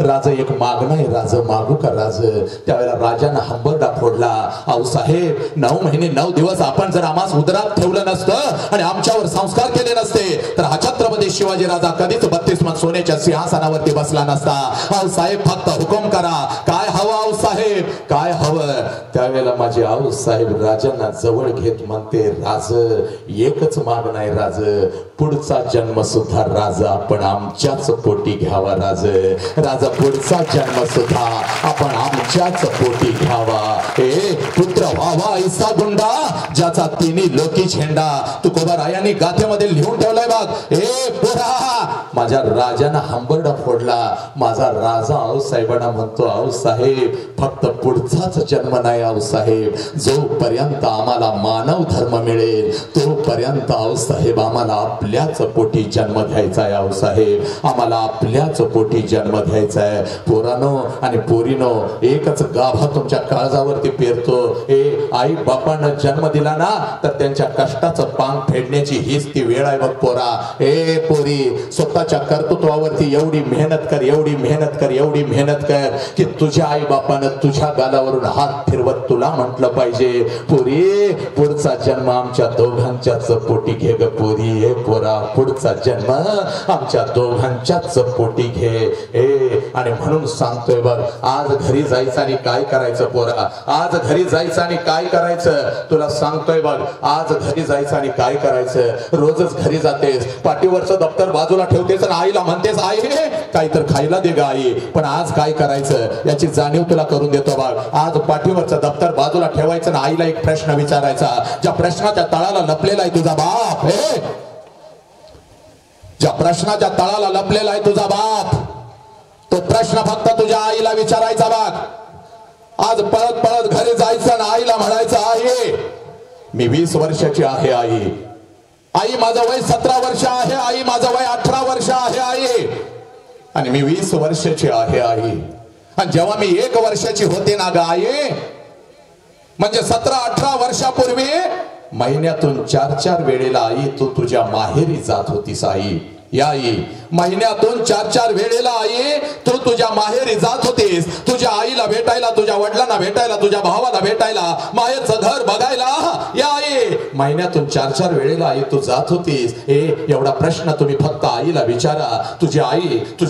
राज एक मागणं आहे, राज मागू का राज. त्यावेळेला राजांना हंबरडा फोडला. आऊ साहेब 9 महिने 9 दिवस आपण जर आम्हास उदरात ठेवलं नसतं आणि आमच्यावर संस्कार केले नसते तर हा छत्रपती शिवाजी राजा कधीच 32 मन सोन्याच्या सिंहासनावरती बसला नसता. आऊ साहेब फक्त हुकम करा, काय हवं आऊ साहेब, काय हवं. त्यावेळेला माझे आऊ साहेब राजांना जवळ घेत म्हणते, राज एकच मागणं आहे राज, पुढचा जन्म सुद्धा राजा आपण आमच्याच पोटी घ्यावा. राजा पुढचा जन्म सुद्धा आपण आमच्याच पोटी घ्यावा. पुत्र व्हावा ऐसा गुंडा ज्याचा तिन्ही लोकी झेंडा. तुकोबारायांनी गाथेमध्ये लिहून ठेवलाय बघ. पोरा, माझ्या राजानं हंबरडा फोडला. माझा राजा आऊ साहेबांना म्हणतो, आऊ साहेब फक्त पुढचाच जन्म नाही आऊ साहेब, जोपर्यंत आम्हाला मानव धर्म मिळेल तोपर्यंत आऊ साहेब आम्हाला आपल्याच पोटी जन्म घ्यायचा आहे. आऊ साहेब आम्हाला आपल्याच पोटी जन्म घ्यायचा आहे. पोरानो आणि पोरीनो, एकच गाभा तुमच्या काळजावरती पेरतो. आई बापानं जन्म दिला ना तर त्यांच्या कष्टाचं पांग फेडण्याची हीच ती वेळ आहे बघ पोरा. पोरी, स्वतःच्या कर्तृत्वावरती एवढी मेहनत कर, एवढी मेहनत कर, एवढी मेहनत कर की तुझ्या आई बापानं तुझ्या गालावरून हात फिरवत तुला म्हटलं पाहिजे, पोरी पुढचा जन्म आमच्या दोघांच्याच पोटी घे ग पोरी. पोरा, पुढचा जन्म आमच्या दोघांच्याच पोटी घे. आणि म्हणून सांगतोय बघ, आज घरी जायचं आणि काय करायचं पोरा, आज घरी जायचं आणि काय करायचं तुला सांगतोय बघ. आज घरी जायचं आणि काय करायचं. रोजच घरी जातेस, पाठीवरचं दप्तर बाजूला ठेवतेस आणि आईला म्हणतेस, आई काही तर खायला दे ग आई. पण आज काय करायचं याची जाणीव तुला करून देतो बघ. आज पाठीवरचं दप्तर बाजूला ठेवायचं आणि आईला एक प्रश्न विचारायचा, ज्या प्रश्नाच्या तळाला लपलेला आहे तुझा बाप. ज्या प्रश्नाच्या तळाला लपलेला आहे तुझा बाप, तो प्रश्न फक्त तुझ्या आईला विचारायचा बघ. आज पळत पळत घरी जायचं आणि आईला म्हणायचं, आई मी 20 वर्षाची आहे आई, आई माझं वय 17 वर्ष आहे आई, माझं वय 18 वर्ष आहे आई, आणि मी 20 वर्षाची आहे आई. आणि जेव्हा मी 1 वर्षाची होते ना ग आई, म्हणजे 17-18 वर्षापूर्वी महिन्यातून 4-4 वेळेला आई तू तुझ्या माहेरी जात होतीस आई. या आई, महिन्यातून 4-4 वेळेला आई तू तुझ्या माहेरी जात होतीस, तुझ्या आईला भेटायला, तुझ्या वडिलांना भेटायला, तुझ्या भावाला भेटायला, माहेरचं घर बघायला. या आई, महिन्यातून 4-4 वेळेला आई तू जात होतीस. एवढा प्रश्न तुम्ही फक्त आईला विचारा. तुझी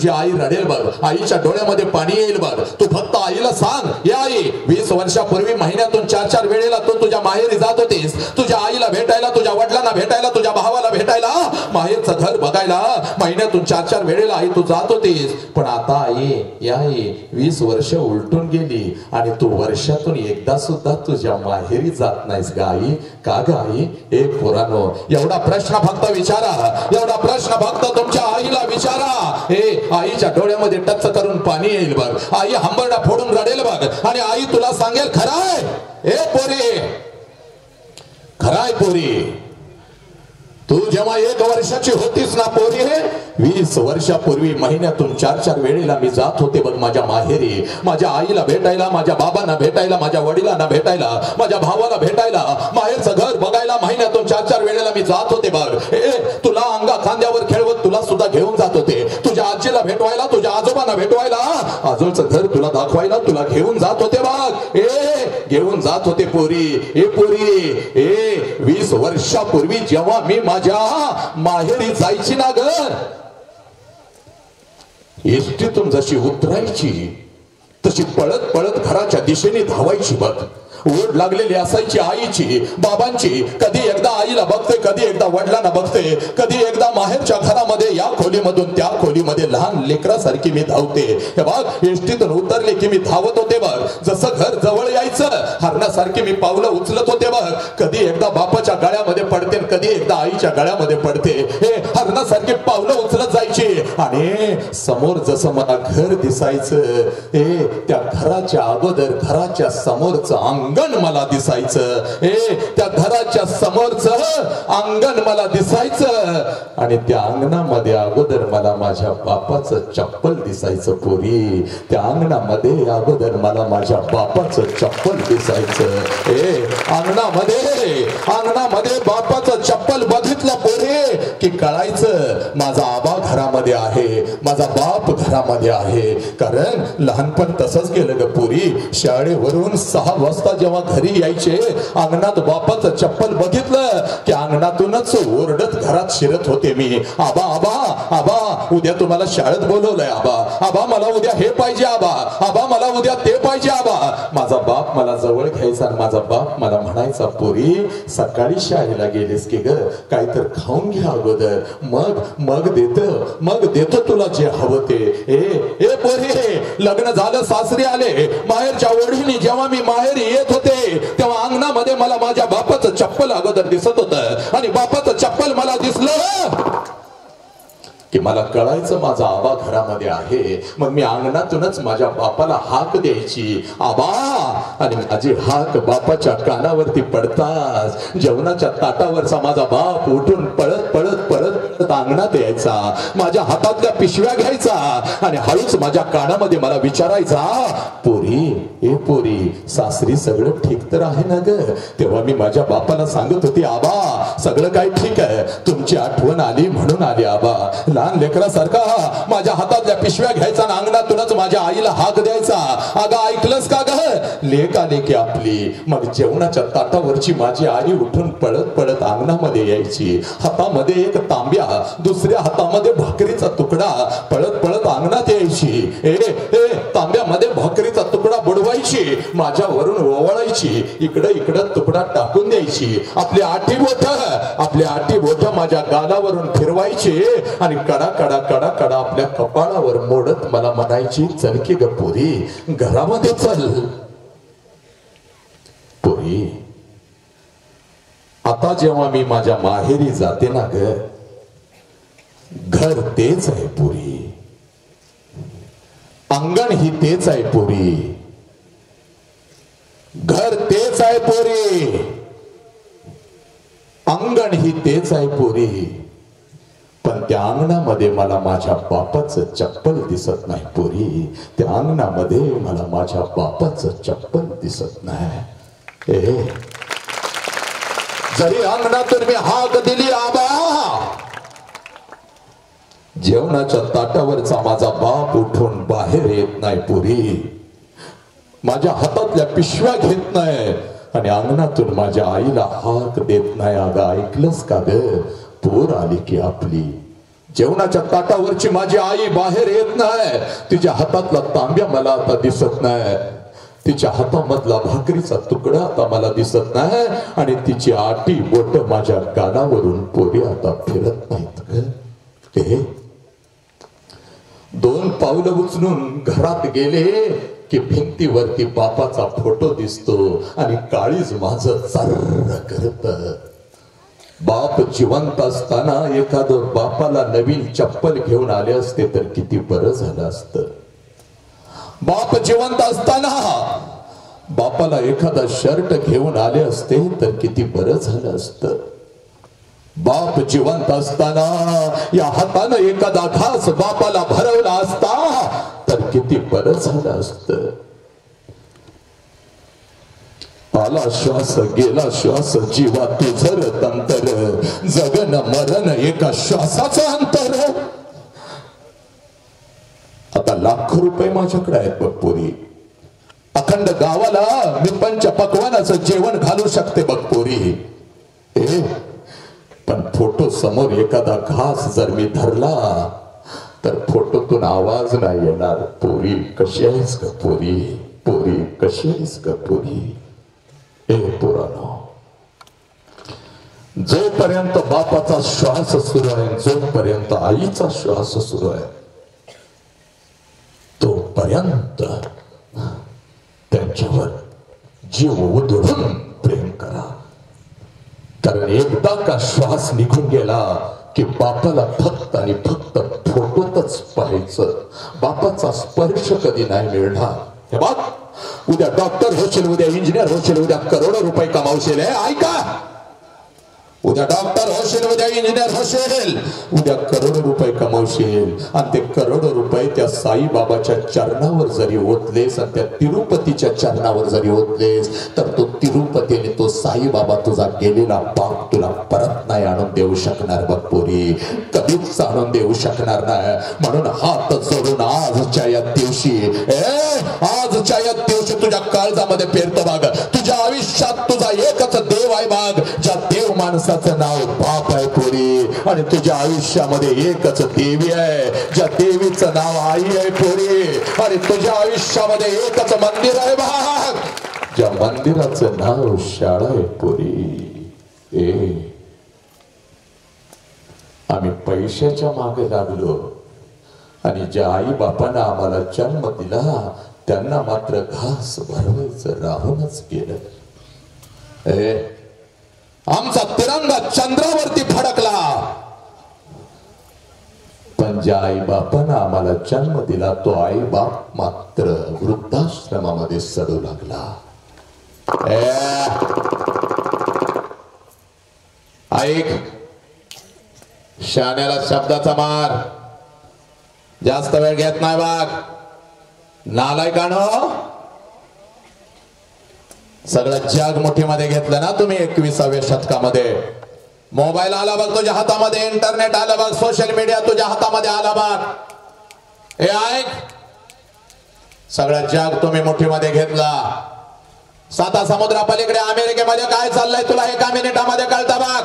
आई रडेल बघ, आईच्या डोळ्यामध्ये पाणी येईल बघ. तू फक्त आईला सांग. या आई, 20 वर्षापूर्वी महिन्यातून 4-4 वेळेला तू तुझ्या माहेरी जात होतीस, तुझ्या आईला भेटायला, तुझ्या वडिलांना भेटायला, तुझ्या भावाला भेटायला, माहेरचं घर बघायला महिन्यातून 4-4 वेळेला आई तू जात होतीस. पण आता आई, या आई, 20 वर्ष उलटून गेली आणि तू वर्षातून एकदा सुद्धा तुझ्या माहेरी जात नाहीस ग आई. का ग आई? एक पोरानो, एवढा प्रश्न फक्त विचारा, एवढा प्रश्न फक्त तुमच्या आईला विचारा. आईच्या डोळ्यामध्ये टच करून पाणी येईल बघ. आई हंबरडा फोडून रडेल बघ, आणि आई तुला सांगेल खराय पोरी, खराय पोरी, तू जेव्हा 1 वर्षाची होतीस ना पोरी, 20 वर्षापूर्वी महिन्यातून 4-4 वेळेला मी जात होते बघ माझ्या माहेरी, माझ्या आईला भेटायला, माझ्या बाबांना भेटायला, माझ्या वडिलांना भेटायला, माझ्या भावाला भेटायला, माहेरचं घर बघायला महिन्यातून 4-4 वेळेला मी जात होते बघ. तुला अंगा खांद्यावर खेळवत तुला सुद्धा घेऊन जात होते, तुझ्या आजीला भेटवायला, तुझ्या आजोबांना भेटवायला, आजोळचं घर तुला दाखवायला तुला घेऊन जात होते बघ. घेऊन जात होते पोरी. पोरी, 20 वर्षापूर्वी जेव्हा मी माझ्या माहेरी जायची ना ग, एसटीतून जशी उतरायची तशी पळत पळत घराच्या दिशेने धावायची बघ. ओढ लागलेली असायची आईची, बाबांची. कधी एकदा आईला बघते, कधी एकदा वडिलांना बघते, कधी एकदा माहेरच्या घरामध्ये या खोलीमधून त्या खोलीमध्ये लहान लेकरासारखी मी धावते. हे बघ, एसटीतून उतरले की मी धावत होते बघ. जसं घर जवळ यायचं हरणासारखी मी पावलं उचलत होते बघ. कधी एकदा बापाच्या गळ्यामध्ये पडते, कधी एकदा आईच्या गळ्यामध्ये पडते. हरणासारखी पावलं उचलत जायची, आणि समोर जसं मला घर दिसायचं, त्या घराच्या अगोदर घराच्या समोरचं अंगण मला दिसायचं. त्या घराच्या समोरचं अंगण मला दिसायचं, आणि त्या अंगणामध्ये अगोदर मला माझ्या बापाचं चप्पल दिसायचं पोरी. त्या अंगणामध्ये अगोदर मला माझ्या बापाचं चप्पल दिसायचं. अंगणामध्ये बापाचं चप्पल बघितलं पोरी की कळायचं माझा आबा घरामध्ये आहे, माझा बाप घरामध्ये आहे. कारण लहानपण तसंच गेलं ग पोरी. शाळेवरून 6 वाजता जेव्हा घरी यायचे, अंगणात बापाचं चप्पल बघितलं की अंगणातूनच ओरडत घरात शिरत होते मी. आबा आबा आबा, उद्या तुम्हाला शाळेत बोलवलंय आबा. आबा मला उद्या हे पाहिजे आबा. आबा मला उद्या ते पाहिजे आबा. माझा बाप मला जवळ घ्यायचा आणि माझा बाप मला म्हणायचा, पोरी सकाळी शाळेला गेलीस की ग, काहीतर खाऊन घ्या अगोदर, मग देतो तुला जे हवं ते. पोरी, लग्न झालं, सासरी आले, माहेरच्या ओढीने जेव्हा मी माहेरी येत होते तेव्हा अंगणामध्ये मला माझ्या बापाचं चप्पल अगोदर दिसत होतं, आणि बापाचं चप्पल मला दिसलं की मला कळायचं माझा आबा घरामध्ये आहे. मग मी अंगणातूनच माझ्या बापाला हाक द्यायची, आबा, आणि माझी हाक बापाच्या कानावरती पडताच जेवणाच्या ताटावरचा माझा बाप उठून पळत पळत पळत अंगणात यायचा, माझ्या हातातल्या पिशव्या घ्यायचा, आणि हळूच माझ्या कानामध्ये मला विचारायचा, पोरी सासरी सगळं ठीक तर आहे ना ग? तेव्हा मी माझ्या बापाला सांगत होती, आबा सगळं काय ठीक आहे, तुमची आठवण आली म्हणून आली आबा. लहान लेकरासारखा माझ्या हातातल्या पिशव्या घ्यायचा आणि अंगणातूनच माझ्या आईला हाक द्यायचा, अगं ऐकलंस का ग, लेक आले की आपली. मग जेवणाच्या ताटावरची माझी आई उठून पळत पळत अंगणामध्ये यायची, हातामध्ये एक तांब्या, दुसऱ्या हातामध्ये भाकरीचा तुकडा, पळत पळत अंगणात यायची. तांब्यामध्ये भाकरीचा तुकडा बुडवायची, माझ्यावरून ओवाळायची, इकडं तुकडा टाकून द्यायची, आपली आठी बोट माझ्या गालावरून फिरवायची, आणि कडा कडा कडा कडा आपल्या कपाळावर मोडत मला म्हणायची, चल की ग पोरी, घरामध्ये चल. पोरी, आता जेव्हा मी माझ्या माहेरी जाते ना ग, घर तेच आहे पोरी, अंगण ही तेच आहे पोरी, घर तेच आहे पोरी, अंगण ही तेच आहे पोरी, पण त्या अंगणामध्ये मला माझ्या बापाचं चप्पल दिसत नाही पोरी. त्या अंगणामध्ये मला माझ्या बापाचं चप्पल दिसत नाही. जरी अंगणातून मी हाक दिली आबा, जेवणाच्या ताटावरचा माझा बाप उठून बाहेर येत नाही पोरी. माझ्या हातातल्या पिशव्या घेत नाही आणि अंगणातून माझ्या आईला हाक देत नाही. अगं ऐकलंस का ग, पोर आली की आपली. जेवणाच्या ताटावरची माझी आई बाहेर येत नाही. तिच्या हातातला तांब्या मला आता दिसत नाही. तिच्या हातामधला भाकरीचा तुकडा आता मला दिसत नाही. आणि तिची आटी बोट माझ्या कानावरून पोरी आता फिरत नाहीत ग. 2 पावलं उचलून घरात गेले की भिंतीवरती बापाचा फोटो दिसतो आणि काळीज माझं चर्र करत. बाप जिवंत असताना एखादं बापाला नवीन चप्पल घेऊन आले असते तर किती बरं झालं असतं. बाप जिवंत असताना बापाला एखादा शर्ट घेऊन आले असते तर किती बरं झालं असतं. बाप जिवंत असताना या हातानं एखादा घास बापाला भरवला असता तर किती बरं झालं असतं. आला श्वास गेला श्वास, जीवा तुझर तंतर, जगन मरण एका श्वासाचं अंतर. आता लाखो रुपये माझ्याकडे आहेत बघ पोरी. अखंड गावाला मी पंच पक्वानाचं जेवण घालू शकते बघ पोरी. पण फोटो समोर एखादा घास जर मी धरला तर फोटोतून आवाज नाही येणार. पोरी कशी आहेस का पोरी, पोरी कशी आहेस का पोरी. पोरानो, जोपर्यंत बापाचा श्वास सुरू आहे, जोपर्यंत आईचा श्वास सुरू आहे, तोपर्यंत त्यांच्यावर जीव उधळून प्रेम करा. कारण एकदा का श्वास निघून गेला की बापाला फक्त आणि फक्त फोटोतच पाहायचं. बापाचा स्पर्श कधी नाही मिळणार. हे बघ, उद्या डॉक्टर होशील, उद्या इंजिनियर होशील, उद्या करोडो रुपये कमावशील. ऐका, उद्या डॉक्टर होशील, उद्या इंजिनियर होशील, उद्या करोडो रुपये कमावशील. आणि ते करोडो रुपये त्या साईबाबाच्या चरणावर जरी ओतलेस आणि त्या तिरुपतीच्या चरणावर जरी ओतलेस तर तो तिरुपती आणि तो साईबाबा तुझा गेलेला पाप तुला परत नाही आणून देऊ शकणार बघ पोरी, कधीच आणून देऊ शकणार नाही. म्हणून हात जोडून आजच्या या दिवशी, आजच्या या दिवशी तुझ्या काळजामध्ये पेरतो बघ. तुझ्या आयुष्यात तुझा एकच देव आहे बघ, ज्या देव माणसाचं नाव बाप आहे पोरी. आणि तुझ्या आयुष्यामध्ये एकच देवी आहे, ज्या देवीचं नाव आई आहे पोरी. आणि तुझ्या आयुष्यामध्ये एकच मंदिर आहे बघ, ज्या मंदिराचं नाव शाळा आहे पोरी. आम्ही पैशाच्या मागे लागलो आणि ज्या आई बापानं आम्हाला जन्म दिला त्यांना मात्र घास भरवायचं राहूनच गेलं. आमचा तिरंगा चंद्रावरती फडकला, पण ज्या आई बापानं आम्हाला जन्म दिला तो आई बाप मात्र वृद्धाश्रमामध्ये सडू लागला. ऐक, शाण्याला शब्दाचा मार जास्त वेळ घेत नाही बाग. नालायकानो, सगळं जग मुठीमध्ये घेतलं ना तुम्ही 21व्या शतकामध्ये. मोबाईल आला बघ तुझ्या हातामध्ये, इंटरनेट आलं बघ, सोशल मीडिया तुझ्या हातामध्ये आला बघ. हे ऐक, सगळं जग तुम्ही मुठीमध्ये घेतला. 7 समुद्रापलीकडे अमेरिकेमध्ये काय चाललंय तुला एका मिनिटामध्ये कळतं बघ.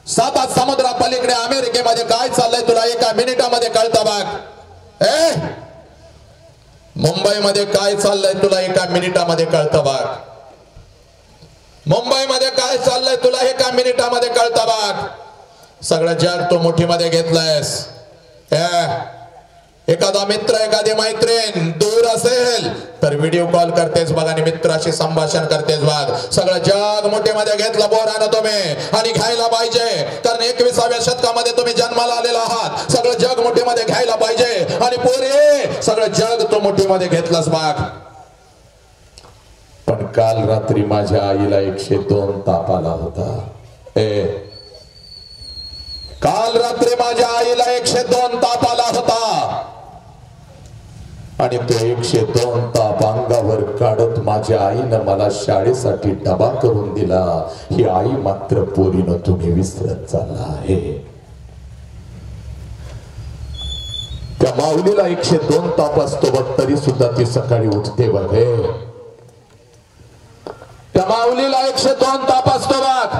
7 समुद्रापलीकडे अमेरिकेमध्ये काय चाललंय तुला एका मिनिटामध्ये कळतं बघ. मुंबईमध्ये काय चाललंय तुला एका मिनिटामध्ये कळतं बघ. मुंबईमध्ये काय चाललंय तुला एका मिनिटामध्ये कळतं बघ. सगळं जग तू मुठीमध्ये घेतलंयस. एखादा मित्र, एखादी मैत्रीण दूर असेल तर व्हिडिओ कॉल करतेस बघ आणि मित्राशी संभाषण करतेस बघ. सगळं जग मुठीमध्ये घेतलं पोरानं तुम्ही, आणि घ्यायला पाहिजे. कारण 21व्या शतकामध्ये तुम्ही जन्माला आलेला आहात. सगळं जग मुठीमध्ये घ्यायला पाहिजे. आणि पोरे, सगळं जग तो मुठीमध्ये घेतलंस बघ. पण काल रात्री माझ्या आईला 102 ताप आला होता. काल रात्री माझ्या आईला 102 ताप आला होता आणि तो 102 ताप अंगावर काढत माझ्या आईनं मला शाळेसाठी डबा करून दिला. ही आई मात्र पोरीनं तुम्ही विसरत चालला आहे. त्या माऊलीला 102 ताप असतो बघ, तरी सुद्धा ती सकाळी उठते बघ. त्या माऊलीला 102 ताप असतो बघ,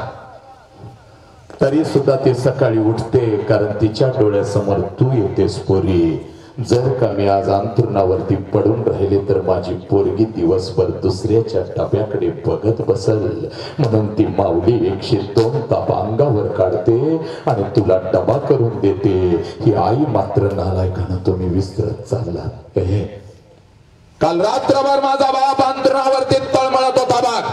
तरी सुद्धा ती सकाळी उठते, कारण तिच्या डोळ्यासमोर तू येतेस पोरी. जर का मी आज अंथरुणावरती पडून राहिले तर माझी पोरगी दिवसभर दुसऱ्याच्या डब्याकडे बघत बसल, म्हणून ती माऊली 102 ताप अंगावर काढते आणि तुला डबा करून देते. ही आई मात्र नालायकानं तुम्ही विसरत चालला. काल रात्रभर माझा बाप अंथरुणावरती तळमळत होता बघ.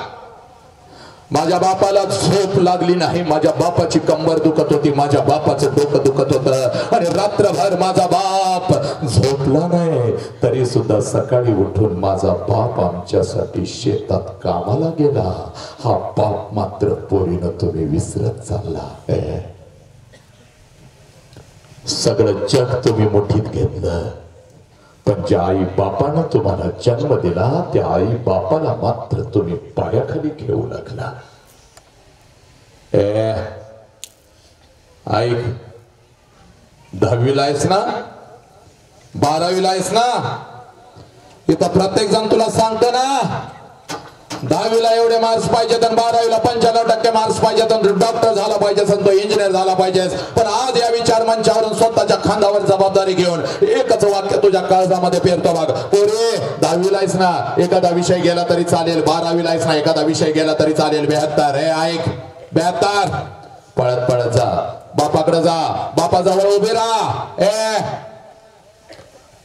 माझ्या बापाला झोप लागली नाही, माझ्या बापाची कंबर दुखत होती, माझ्या बापाचं डोकं दुखत होतं आणि रात्रभर माझा बाप झोपला नाही. तरी सुद्धा सकाळी उठून माझा बाप आमच्यासाठी शेतात कामाला गेला. हा बाप मात्र पोरीनं तुम्ही विसरत चालला. सगळं जग तुम्ही मुठीत घेतलं, पण ज्या आई बापानं तुम्हाला जन्म दिला त्या आई बापाला मात्र तुम्ही पायाखाली घेऊ लागला. ऐक, 10वीला आहेस ना, 12वीला आहेस ना, इथं प्रत्येक जण तुला सांगतो ना 10वीला एवढे मार्क्स पाहिजे, 12वीला 95% मार्क्स पाहिजे, डॉक्टर झाला पाहिजे, तो इंजिनियर झाला पाहिजे. पण आज या विचार मंचावरून स्वतःच्या खांद्यावर जबाबदारी घेऊन एकच वाक्य तुझ्या काळजामध्ये पेरतो बघ. पोरे, 10वीला आहेस ना, एखादा विषय गेला तरी चालेल, 12वीला आहेस ना, एखादा विषय गेला तरी चालेल. 72 ऐक, 72 पळत पळत जा, बापाकडे जा, बापाजवळ उभे राहा.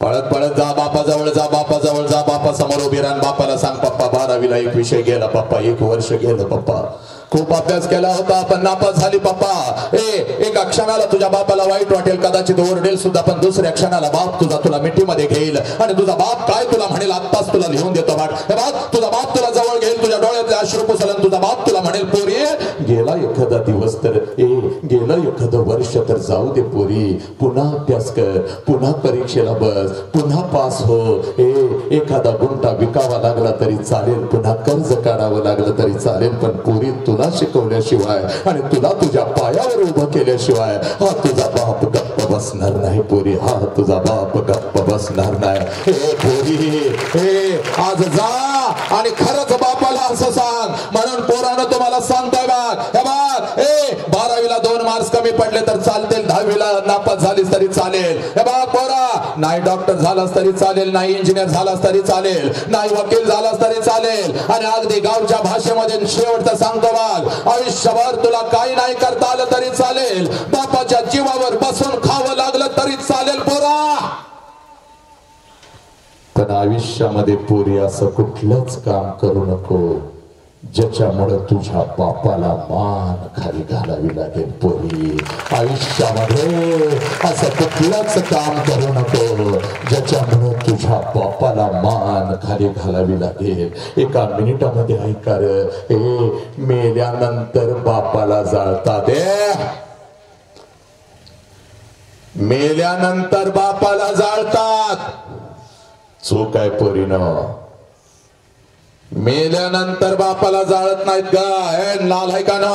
पळत पळत जा, बापाजवळ जा, बापाजवळ जा, बापासमोर उभी राहा. बापाला सांग, पप्पा 12वीला एक विषय गेला, पप्पा 1 वर्ष गेलं, पप्पा खूप अभ्यास केला होता पण नापास झाली पप्पा. एका क्षणाला तुझ्या बापाला वाईट वाटेल, कदाचित ओरडेल सुद्धा, पण दुसऱ्या क्षणाला बाप तुला मिठीमध्ये घेईल आणि तुझा बाप काय तुला म्हणेल आत्ताच तुला लिहून देतो बाळ. तुझा बाप तुला जवळ घेईल, तुझ्या डोळ्यातले अश्रू पुसलन, तुझा बाप तुला म्हणेल पोरी गेला एखादा दिवस तर गेलं एखादं वर्ष तर जाऊ दे पोरी, पुन्हा अभ्यास कर, पुन्हा परीक्षेला बस, पुन्हा पास हो. एखादा गुंठा विकावा लागला तरी चालेल, पुन्हा कर्ज काढावं लागलं तरी चालेल, पण पोरी तुला शिकवल्याशिवाय आणि तुला तुझ्या पायावर उभं केल्याशिवाय हा तुझा बाप गप्प बसणार नाही पोरी. हा तुझा बाप गप्प बसणार नाही. पोरी आज जा आणि खरंच बापाला असं सांग. म्हणून पोरानं तुम्हाला सांगतोय बघ, 12वीला 2 मार्क्स कमी पडले तर चालतील, 10वीला नापास झालीस तरी चालेल. हे बघ पोरा, नाही डॉक्टर झालास तरी चालेल, नाही इंजिनियर झालास तरी चालेल, नाही वकील झालास तरी चालेल, आणि अगदी गावच्या भाषेमध्ये शेवटचं सांगतो बघ, आयुष्यभर तुला काही नाही करता आलं तरी चालेल, बापाच्या जीवावर बसून खावं लागलं तरी चालेल पोरा. पण आयुष्यामध्ये पोरी असं कुठलंच काम करू नको ज्याच्यामुळे तुझ्या बापाला मान खाली घालावी लागेल पोरी. आयुष्यामध्ये असं कुठलंच काम करू नको ज्याच्यामुळे तुझ्या बापाला मान खाली घालावी लागेल. एका मिनिटामध्ये ऐका रे, मेल्यानंतर बापाला जाळतात, मेल्यानंतर बापाला जाळतात. चूक आहे पोरीनं, मेल्यानंतर बापाला जाळत नाहीत का? लाल आहे का ना?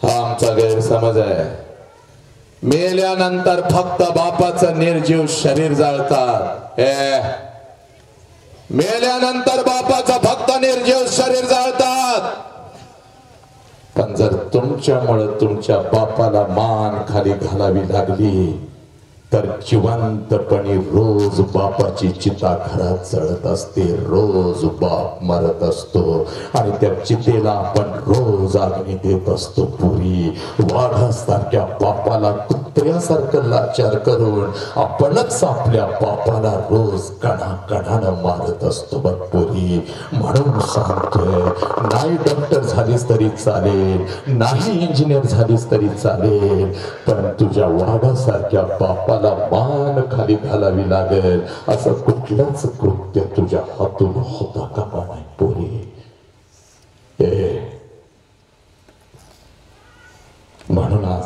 हा आमचा गैरसमज आहे. मेल्यानंतर फक्त बापाचं निर्जीव शरीर जाळतात. मेल्यानंतर बापाचं फक्त निर्जीव शरीर जाळतात. पण जर तुमच्यामुळे तुमच्या बापाला मान खाली घालावी लागली तर जिवंतपणे रोज बापाची चिता घरात जळत असते, रोज बाप मरत असतो आणि त्या चितेला आपण रोज अग्नी देत असतो. पुरी वाघासारख्या बापाला कुत्र्यासारखं लाचार करून आपणच आपल्या बापाला रोज कणाकणानं मारत असतो बघ पुरी. म्हणून सांगतोय, नाही डॉक्टर झालीस तरी चालेल, नाही इंजिनियर झालीस तरी चालेल, पण तुझ्या वाघासारख्या बापाला मान खाली घालावी लागेल असं कुठलंच कृत्य तुझ्या हातून होता कामा नाही पोरी.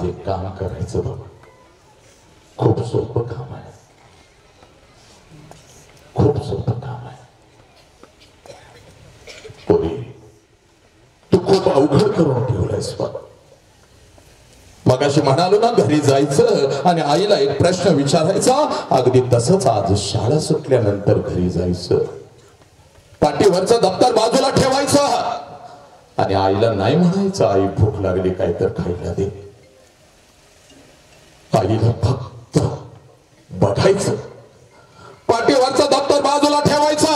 एक काम करायचं बघ, खूप सोपं काम आहे, खूप सोपं काम आहे. पोरी, तू खूप अवघड करून ठेवलंयस बघ. मगाशी म्हणालो ना घरी जायचं आणि आईला एक प्रश्न विचारायचा, अगदी तसंच आज शाळा सुटल्यानंतर घरी जायचं, पाठीवरचं दप्तर बाजूला ठेवायचं आणि आईला नाही म्हणायचं आई भूक लागली काय तर खायला दे. आईला फक्त बघायचं, पाठीवरचं दप्तर बाजूला ठेवायचं.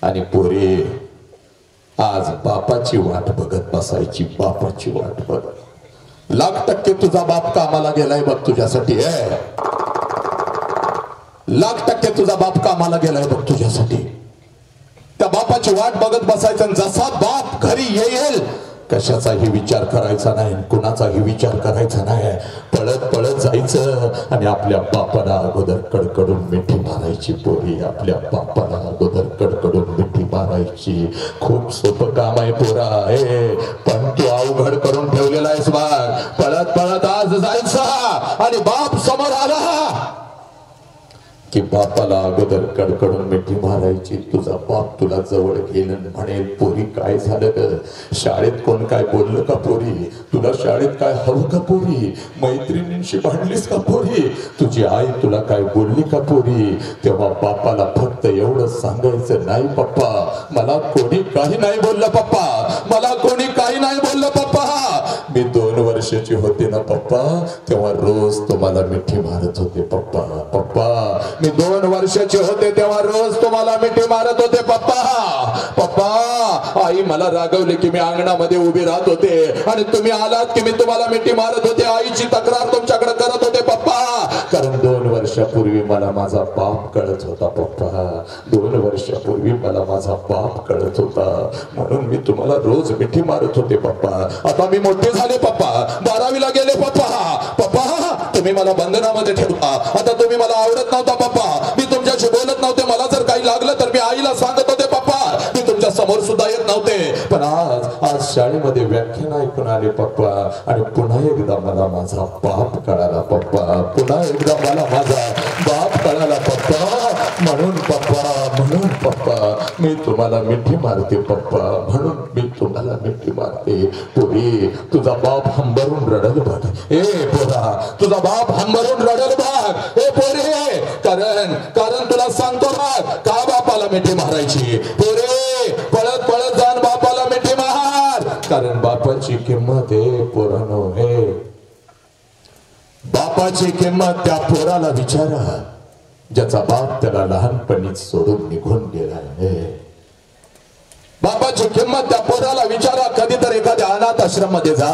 आणि पोरी, आज बापाची वाट बघत बसायची, बापाची वाट बघत. 1,00,000% तुझा बाप कामाला गेलाय बघ तुझ्यासाठी. 1,00,000% तुझा बाप कामाला गेलाय बघ तुझ्यासाठी. त्या बापाची वाट बघत बसायचं. जसा बाप घरी येईल कशाचाही विचार करायचा नाही, कुणाचाही विचार करायचा नाही. पळत पळत जायचं आणि आपल्या बापाला अगोदर कडकडून मिठी मारायची. पोरी, आपल्या बापाला अगोदर कडकडून मिठी मारायची. खूप सोपं काम आहे पोरा, पण तू अवघड करून ठेवलेला आहेस बघ. पळत पळत आज जायचं आणि बाप समोर आला की बापाला अगोदर कडकडून मिठी मारायची. तुझा बाप तुला जवळ घेणं म्हणेल, पोरी काय झालं ग, शाळेत कोण काय बोललं का पोरी, तुला शाळेत काय हवं का पोरी, मैत्रिणींशी भांडलीस का पोरी, तुझी आई तुला काय बोलली का पोरी. तेव्हा बापाला फक्त एवढं सांगायचं, नाही पप्पा मला कोणी काही नाही बोललं पप्पा, मला कोणी काही नाही बोललं पप्पा. मी 2 वर्षाची होते ना पप्पा, तेव्हा रोज तुम्हाला मिठी मारत होते पप्पा. पप्पा मी 2 वर्षाचे होते तेव्हा रोज तुम्हाला मिठी मारत होते पप्पा. पप्पा आई मला रागवले की मी अंगणामध्ये उभी राहत होते आणि तुम्ही आलात की मी तुम्हाला मिठी मारत होते. आईची तक्रार तुमच्याकडे करत होते पप्पा, कारण 2 वर्षापूर्वी मला माझा बाप कळत होता पप्पा. 2 वर्षापूर्वी मला माझा बाप कळत होता, म्हणून मी तुम्हाला रोज मिठी मारत होते पप्पा. आता मी मोठे झाले पप्पा, 12वीला गेले पप्पा. पप्पा तुम्ही मला बंधनामध्ये ठेवता, आता तुम्ही मला आवडत नव्हता पप्पा, मी तुमच्याशी बोलत नव्हते. मला जर काही लागलं तर मी आईला सांगत होते पप्पा, मी तुमच्या समोर सुद्धा येत नव्हते. पण आज शाळेमध्ये व्याख्यान ऐकून आले पप्पा आणि पुन्हा एकदा मला माझा बाप कळाला पप्पा, पुन्हा एकदा मला माझा बाप कळाला पप्पा. म्हणून पप्पा मी तुम्हाला मिठी मारते पप्पा, म्हणून मी तुम्हाला मिठी मारते. पोरी तुझा बाप हंबरून रडल बघ, पोरा तुझा बाप हंबरून रडल बघ. पोरे कारण तुला सांगतो बघ का बापाला मिठी मारायची. पोरे पळत पळत जाण बापाला मिठी मार, कारण बापाची किंमत आहे पोरानो. बापाची किंमत त्या पोराला विचारा ज्याचा बाप त्याला लहानपणीच सोडून निघून गेलाय. बापाची किंमत त्या पोराला विचारा. कधीतरी एखाद्या अनाथ आश्रम मध्ये जा,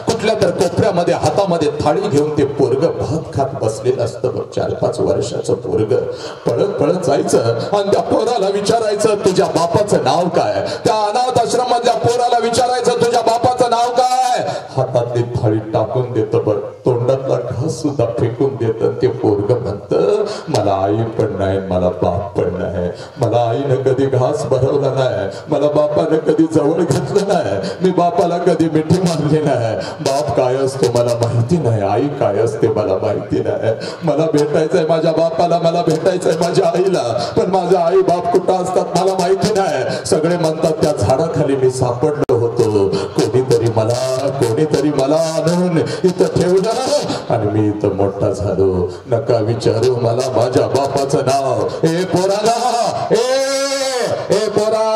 कुठल्या तर कोपऱ्यामध्ये हातामध्ये थाळी घेऊन ते पोरग भात खात बसलेलं असतं बघ, 4-5 वर्षाचं पोरग. पळत पळत जायचं आणि त्या पोराला विचारायचं तुझ्या बापाचं नाव काय. त्या अनाथ आश्रम मधल्या पोराला विचारायचं तुझ्या बापाचं नाव काय. हातातली थाळी टाकून देत बघ, तोंडातला घास सुद्धा फेकून देत. ते पोरग म्हणत मला आई पण नाही, मला बाप पण नाही, मला आईनं कधी घास भरवला नाही, मला बापाने कधी जवळ घेतलं नाही, मी बापाला कधी मिठी मारली नाही. बाप काय असतो मला माहिती नाही, आई काय असते मला माहिती नाही. मला भेटायचंय माझ्या बापाला, मला भेटायचंय माझ्या आईला, पण माझ्या आई बाप कुठं असतात मला माहिती नाही. सगळे म्हणतात त्या झाडाखाली मी सापडलो होतो, कोणीतरी मला आणून इथं ठेवलं आणि मी इथं मोठा झालो. नका विचारू मला माझ्या बापाचं नाव. पोरा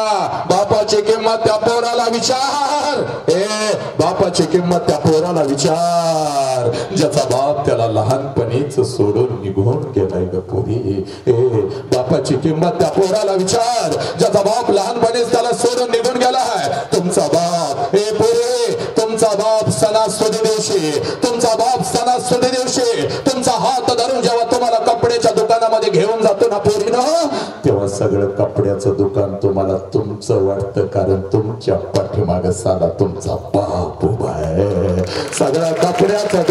बापाची किंमत त्या पोराला विचार. बापाची किंमत त्या पोराला विचार ज्याचा बाप त्याला लहानपणीच सोडून निघून गेलाय ग पोरी. बापाची किंमत त्या पोराला विचार ज्याचा बाप लहानपणीच त्याला सोडून निघून गेलाय. तुमचा बाप पोरे, तुमचा बाप सणासुदी दिवशी तुमचा हात धरून जेव्हा तुम्हाला कपड्याच्या दुकानामध्ये घेऊन जातो ना पोरीनं, तेव्हा सगळं कपड्याचं दुकान तुम्हाला तुमचं वाटतं, कारण तुमच्या पाठीमागे साला तुमचा बाप उभा आहे. सगळं कपड्याचं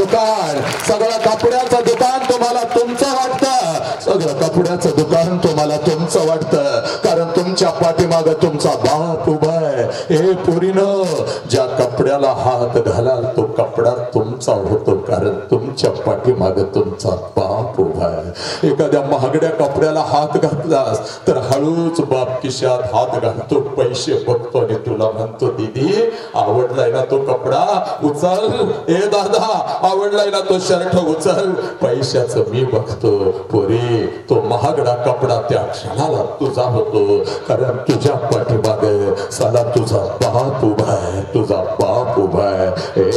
दुकान तुम्हाला तुमचं वाटतं. सगळं कपड्याचं दुकान तुम्हाला तुमचं वाटतं, कारण तुमच्या पाठीमाग तुमचा बाप उभा आहे. हे पोरीनं, ज्या कपड्याला हात घालाल तो कपडा तुमचा होतो, कारण तुमच्या पाठीमाग तुमचा बाप उभा आहे. एखाद्या महागड्या कपड्याला हात घातलास तर हळूच बाप खिशात हात घालतो, पैसे बघतो आणि तुला म्हणतो, दीदी आवडलाय ना तो कपडा, उचल. ए दादा आवडलाय ना तो शर्ट, उचल. पैशाचं मी बघतो. पोरी, तो महागडा कपडा त्या क्षणाला तुझा होतो, कारण तुझ्या पाठीमागे साला तुझा बाप उभा आहे, तुझा बाप उभा आहे. ए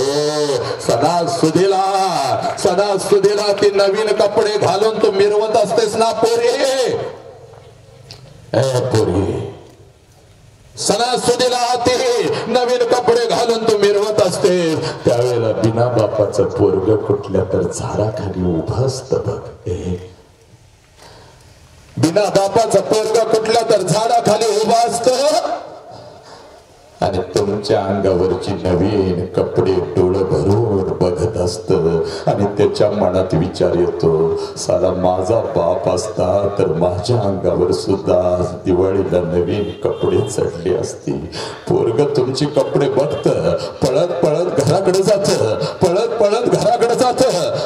सणासुदीला ती नवीन कपडे घालून तू मिरवत असतेस ना पोरी. ए पोरी, सणासुदीला ती नवीन कपडे घालून तू मिरवत असते, त्यावेळेला बिना बापाचं पोरग कुठल्या तर झाडाखाली उभं असतं बघ. बिना बापाचं पोरग कुठल्या तर झाडाखाली उभं असतं आणि तुमच्या अंगावरची नवीन कपडे डोळं भरून बघत असत आणि त्याच्या मनात विचार येतो, साला माझा बाप असता तर माझ्या अंगावर सुद्धा दिवाळीला नवीन कपडे चढले असते. पोरग तुमचे कपडे बघत पळत पळत घराकडे जात, पळत पळत घराकडे जात,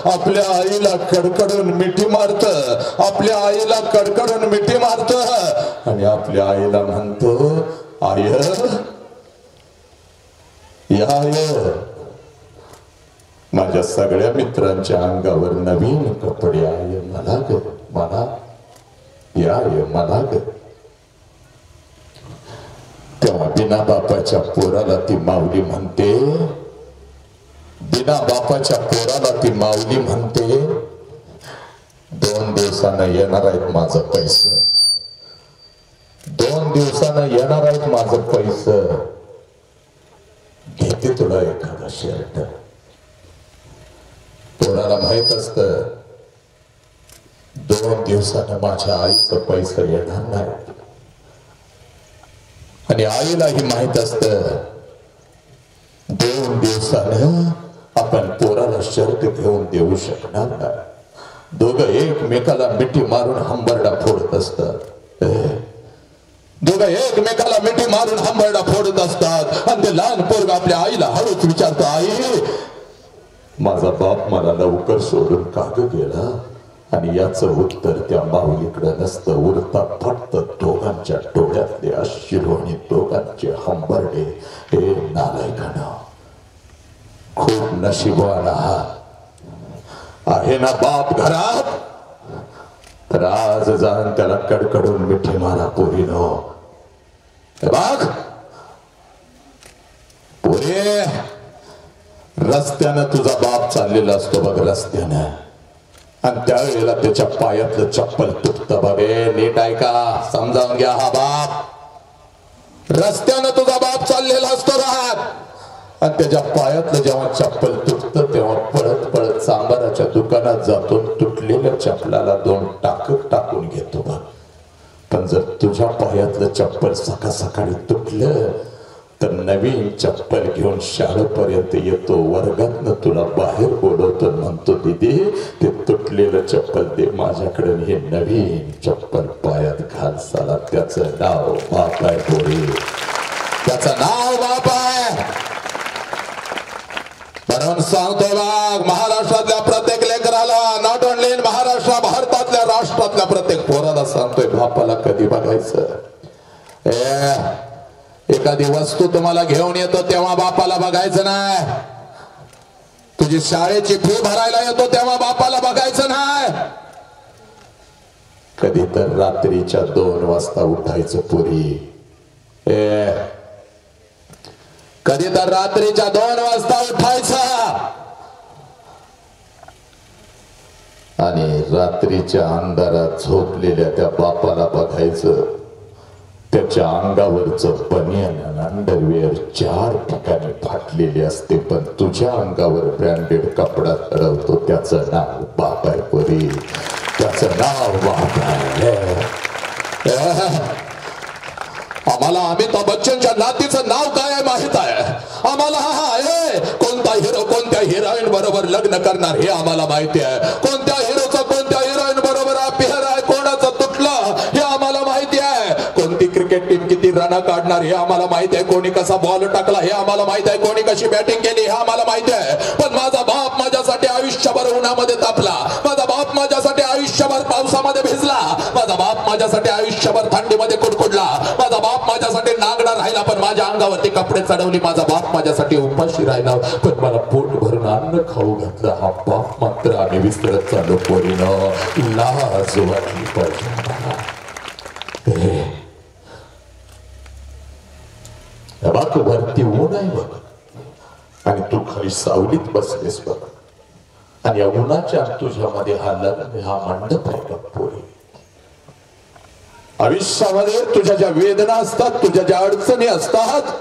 आपल्या आईला कडकडून मिठी मारत, आपल्या आईला कडकडून मिठी मारत आणि आपल्या आईला म्हणतो, आय या माझ्या सगळ्या मित्रांच्या अंगावर नवीन कपडे आहे, मला ग, मला या मला ग. तेव्हा बिना बापाच्या पोराला ती माऊली म्हणते, बिना बापाच्या पोराला ती माऊली म्हणते, 2 दिवसानं येणार आहेत माझं पैसे, 2 दिवसानं येणार आहेत माझं पैसे, घेते तुला एखादा शर्ट. पोराला माहित असत 2 दिवसानं माझ्या आईचं पैसे येणार नाही आणि आईलाही माहित असत 2 दिवसानं आपण पोराला शर्ट घेऊन देऊ शकणार नाही. दोघं एकमेकाला मिठी मारून हंबरडा फोडत असतात, दोघं एकमेकाला मिठी मारून हंबरडा फोडत असतात आणि ते लहान पोरग आपल्या आईला हळूच विचारतो, आई माझा बाप मला लवकर सोडून का ग गेला? आणि याचं उत्तर त्या माऊलीकडे नसतं, उरता फक्त दोघांच्या डोळ्यातले अश्रू आणि दोघांचे हंबरडे. हे नालायकानं, खूप नशिबवान आहे ना बाप घरात, तर आज जाण त्याला कडकडून मिठी मारा पोरीनो. बघ पोरे, रस्त्यानं तुझा बाप चाललेला असतो बघ, रस्त्यानं, आणि त्यावेळेला त्याच्या पायातलं चप्पल तुटत बघे, नीट ऐका, समजावून घ्या. हा बाप रस्त्यानं तुझा बाप चाललेला असतो राहत आणि त्याच्या पायातलं जेव्हा चप्पल तुटतं तेव्हा पळत पळत सांबाराच्या दुकानात जातो, तुटलेल्या चप्पलाला 2 टाकक टाकून घेतो बघ. पण जर तुझ्या पायातलं चप्पल सकाळी तुटलं तर नवीन चप्पल घेऊन शाळेपर्यंत येतो, वर्गातनं तुला बाहेर बोलवतो, म्हणतो, दीदी ते तुटलेलं चप्पल दे माझ्याकडे, हे नवीन चप्पल पायात घाल. साला त्याचं नाव बाप आहे पोरी, त्याचं नाव बाप आहे. म्हणून सांगतो बघ, महाराष्ट्रातल्या प्रत्येक लेकराला, नॉट ओनली इन महाराष्ट्र, भारतातल्या राष्ट्रातल्या प्रत्येक पोराला सांगतोय, बापाला कधी बघायचं? एखादी वस्तू तुम्हाला घेऊन येतो तेव्हा बापाला बघायचं नाही, तुझी शाळेची फी भरायला येतो तेव्हा बापाला बघायचं नाही, कधी तर रात्रीच्या 2 वाजता उठायचं पोरी. कधी तर रात्रीच्या 2 वाजता उठायचं आणि रात्रीच्या अंधारात झोपलेल्या त्या बापाला बघायचं, त्याच्या अंगावरचं बनियान आणि अंडरवेअर 4 ठिकाणी फाटलेले असते, पण तुझ्या अंगावर ब्रँडेड कपडा चढवतो, त्याचं नाव बाप आहे पोरी, त्याचं नाव बाप आहे. आम्हाला अमिताभ बच्चनच्या नातीचं नाव काय आहे माहित आहे, आम्हाला कोणता हिरो कोणत्या हिरोईन बरोबर लग्न करणार हे आम्हाला माहिती आहे, कोणत्या हिरोचं कोणत्या हिरोईन बरोबर अफेअर आहे कोणती क्रिकेट टीम किती रन काढणार हे आम्हाला माहित आहे, कोणी कसा बॉल टाकला हे आम्हाला माहित आहे, कोणी कशी बॅटिंग केली हे आम्हाला माहित आहे. पण माझा बाप माझ्यासाठी आयुष्यभर उन्हामध्ये तापला, माझा बाप माझ्यासाठी आयुष्यभर पावसामध्ये भिजला, माझा बाप माझ्यासाठी आयुष्यभर थंडीमध्ये कुडकुडला, माझा बाप माझ्यासाठी नांगडा राहिला पण माझ्या अंगावरती कपडे चढवली, माझा बाप माझ्यासाठी उपाशी राहिला पण मला पोट भरून अन्न खाऊ घातलं. हा बाप मात्र आम्ही विसरत चालू पोरीनं, लाज वाटली पाहिजे. बाक वरती ऊन आहे बघ आणि तू खाली सावलीत बसलेस बघ आणि या उन्हाच्या तुझ्यामध्ये हा लग्न हा मंडप आहे बघ पोरी. आयुष्यामध्ये तुझ्या ज्या वेदना असतात, तुझ्या ज्या अडचणी असतात,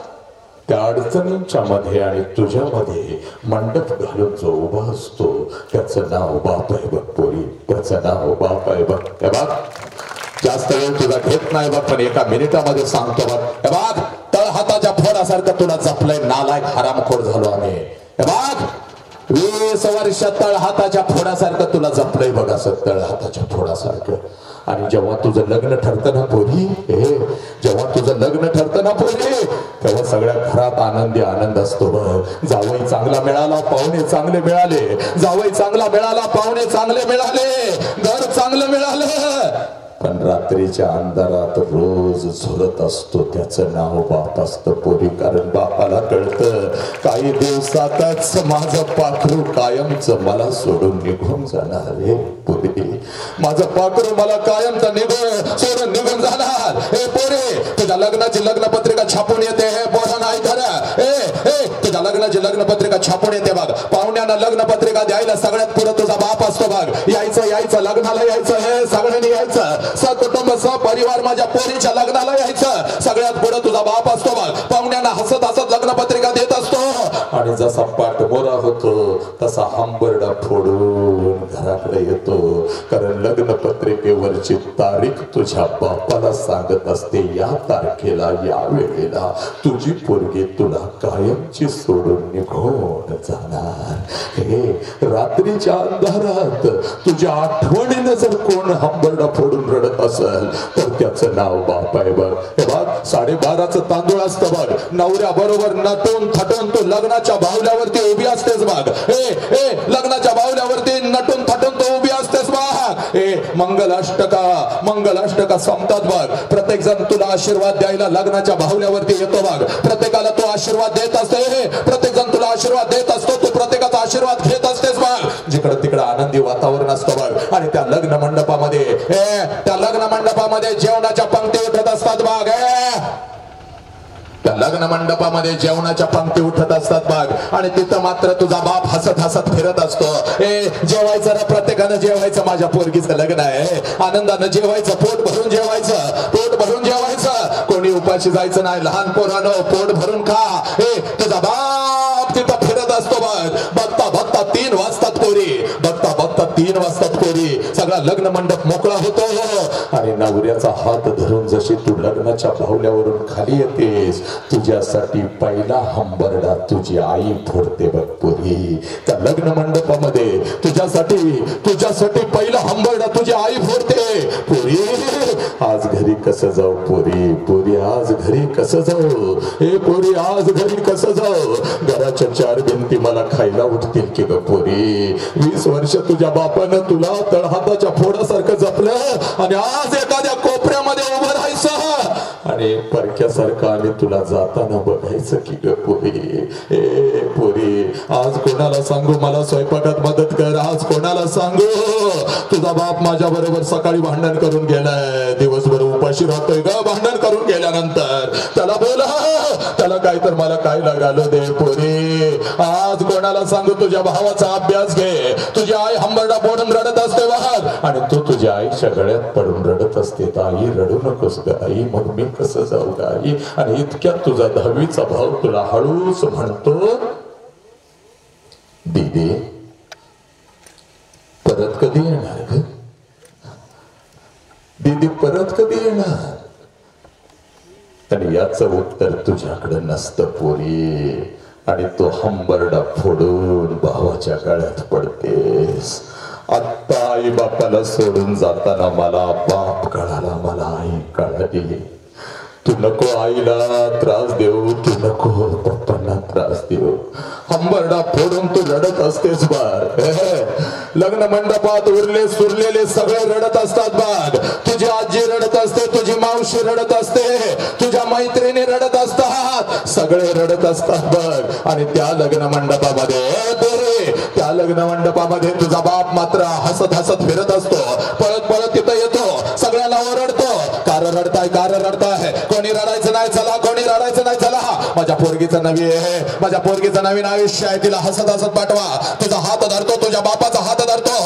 त्या अडचणींच्या मध्ये आणि तुझ्यामध्ये मंडप घालून जो उभा असतो त्याचं नाव बाप आहे बघ पोरी, त्याचं नाव बाप आहे बघ. हे बघ जास्त वेळ तुला घेत नाही बघ पण एका मिनिटामध्ये सांगतो बघ. हे बघ तळहाताच्या फोडासारखं तुला जपलंय, नालायक हरामखोर झालो आम्ही. हे बघ 20 वर्ष तळहाताच्या फोडासारखं तुला जपलंय बघ, असं तळहाताच्या फोडासारखं. आणि जेव्हा तुझं लग्न ठरतं ना पोरी, जेव्हा तुझं लग्न ठरतं ना पोरी, तेव्हा सगळ्या घरात आनंदी आनंद असतो बघ. जावई चांगला मिळाला, पाहुणे चांगले मिळाले, जावई चांगला मिळाला, पाहुणे चांगले मिळाले, घर चांगलं मिळालं. पण रात्रीच्या अंधारात रोज झुरत असतो त्याचं नाव बाप असतं पोरी. कारण बापाला कळतं काही दिवसातच माझं पाखरू कायमच मला सोडून निघून जाणार रे पोरी, माझं पाखरू मला कायमच सोडून निघून जाणार. हे पोरे तुझ्या लग्नाची लग्नपत्रिका छापून येते, हे पोरा नाही खरं. तुझ्या लग्नाची लग्नपत्रिका छापून येते बघ. पाहुण्यांना लग्नपत्रिका द्यायला सगळ्यात पुढे तुझा बाप असतो बघ. यायचं लग्नाला यायचं, हे सगळ्यांनी यायचं, सकुटुंब परिवार माझ्या पोरीच्या लग्नाला यायचं, सगळ्यात पुढे तुझा बाप असतो बघ. पाहुण्यांना हसत हसत लग्नपत्रिका देत असतो आणि जसा पाठमोरा होतो तसा हंबरडा फोडून घराकडे येतो. कारण लग्नपत्रिकेवरची तारीख तुझ्या बापाला सांगत असते, या तारखेला या वेळेला तुझी पोरगी तुला कायमची सोडून निघून जाणार. हे रात्रीच्या अंधारात तुझ्या आठवणीनं जर कोण हंबरडा फोडून रडत असेल तर त्याचं नाव बाप आहे बघ. हे बघ 12.5चं तांदूळ असतं बघ, नवऱ्या बरोबर नटून थटून तू लग्नाच्या बाहुल्यावरती उभी असतेस बघ. लग्नाच्या बाहुल्यावरती नटून थटून तू उभी असतेस बघ. मंगल अष्टका संपतात बघ. प्रत्येक जण तुला आशीर्वाद द्यायला लग्नाच्या बाहुल्यावरती येतो बघ. प्रत्येकाला तू आशीर्वाद देत असते, प्रत्येक जण तुला आशीर्वाद देत असतो, तू प्रत्येकाचा आशीर्वाद घेत असतेस बघ. जिकडं तिकडं आनंदी वातावरण असतं बघ. आणि त्या लग्न मंडपामध्ये जेवणाच्या पंक्ती उठत असतात बघ. त्या लग्न मंडपामध्ये जेवणाच्या पंक्ती उठत असतात बघ. आणि तिथं मात्र तुझा बाप हसत हसत फिरत असतो. जेवायचं ना, प्रत्येकानं जेवायचं, माझ्या पोरगीचं लग्न आहे, आनंदानं जेवायचं, पोट भरून जेवायचं, पोट भरून जेवायचं, कोणी उपाशी जायचं नाही. लहान पोरानं पोट भरून खा. तुझा बाप तिथं फिरत असतो बघ. बघता बघता 3 वाजतात पोरी, बघता बघता 3 वाजतात पोरी. सगळा लग्न मंडप मोकळा होतो आणि नवऱ्याचा हात धरून जशी तू लग्नाच्या बाहुल्यावरून खाली येतेस, तुझ्यासाठी पहिला हंबरडा तुझी आई फोडते बघ पोरी. त्या लग्न मंडपामध्ये तुझ्यासाठी पहिला हंबरडा तुझी आई फोडते पोरी. आज घरी कसं जाऊ पोरी, पोरी आज घरी कसं जाऊ, हे पोरी आज घरी कसं जाऊ. घराच्या 4 भिंती मला खायला उठतील की ग पोरी. 20 वर्ष तुझ्या बापानं तुला तळहाताच्या फोडासारखं जपलं आणि आज एखाद्या कोपऱ्यामध्ये उभं राहायचं आणि परक्यासारखं आणि तुला जाताना बघायचं की ग पोरी. पोरी आज कोणाला सांगू मला स्वयंपाकात मदत कर, आज कोणाला सांगू. तुझा बाप माझ्या बरोबर सकाळी भांडण करून गेलाय, दिवसभर उपाशी राहतोय ग. भांडण करून गेल्यानंतर त्याला बोला, त्याला काय तर मला काय लागालो दे पोरी. आज कोणाला सांगू तुझ्या भावाचा अभ्यास घे. तुझी आई हंबरडा फोडून रडत असते वाहन आणि तू तुझ्या आईच्या गळ्यात पडून रडत असते. आई रडू नकोस ग आई, मग मी कसं जाऊ ग आई. आणि इतक्यात तुझा 10वीचा भाऊ तुला हळूच म्हणतो, दीदी परत कधी येणार ग, दीदी परत कधी येणार. आणि याचं उत्तर तुझ्याकडे नसतं पोरी. आणि तो हंबरडा फोडून भावाच्या गळ्यात पडतेस. आता आई बापाला सोडून जाताना मला बाप कळाला, मला आई कळाली. तू नको आईला त्रास देऊ, तू नको पप्पांना त्रास देऊ. हंबरडा फोडून तू रडत असतेस बाळ. लग्न मंडपात उरले सुरलेले सगळे रडत असतात बाळ. तुझी आजी रडत असते, तुझी मावशी रडत असते, तुझ्या मैत्रिणी रडत असतात, सगळे रडत असतात बघ. आणि त्या लग्न मंडपामध्ये त्या लग्न मंडपामध्ये तुझा बाप मात्र हसत हसत फिरत असतो. पळत पळत तिथं येतो, सगळ्याला ओरडतो, कार रडताय, कार रडताय, कोणी रडायचं नाही चला, कोणी रडायचं नाही चला, माझ्या पोरगीचं नवी आहे, माझ्या पोरगीचं नवीन आयुष्य आहे, तिला हसत हसत पाठवा. तुझा हात धरतो, तुझ्या बापाचा हात धरतो,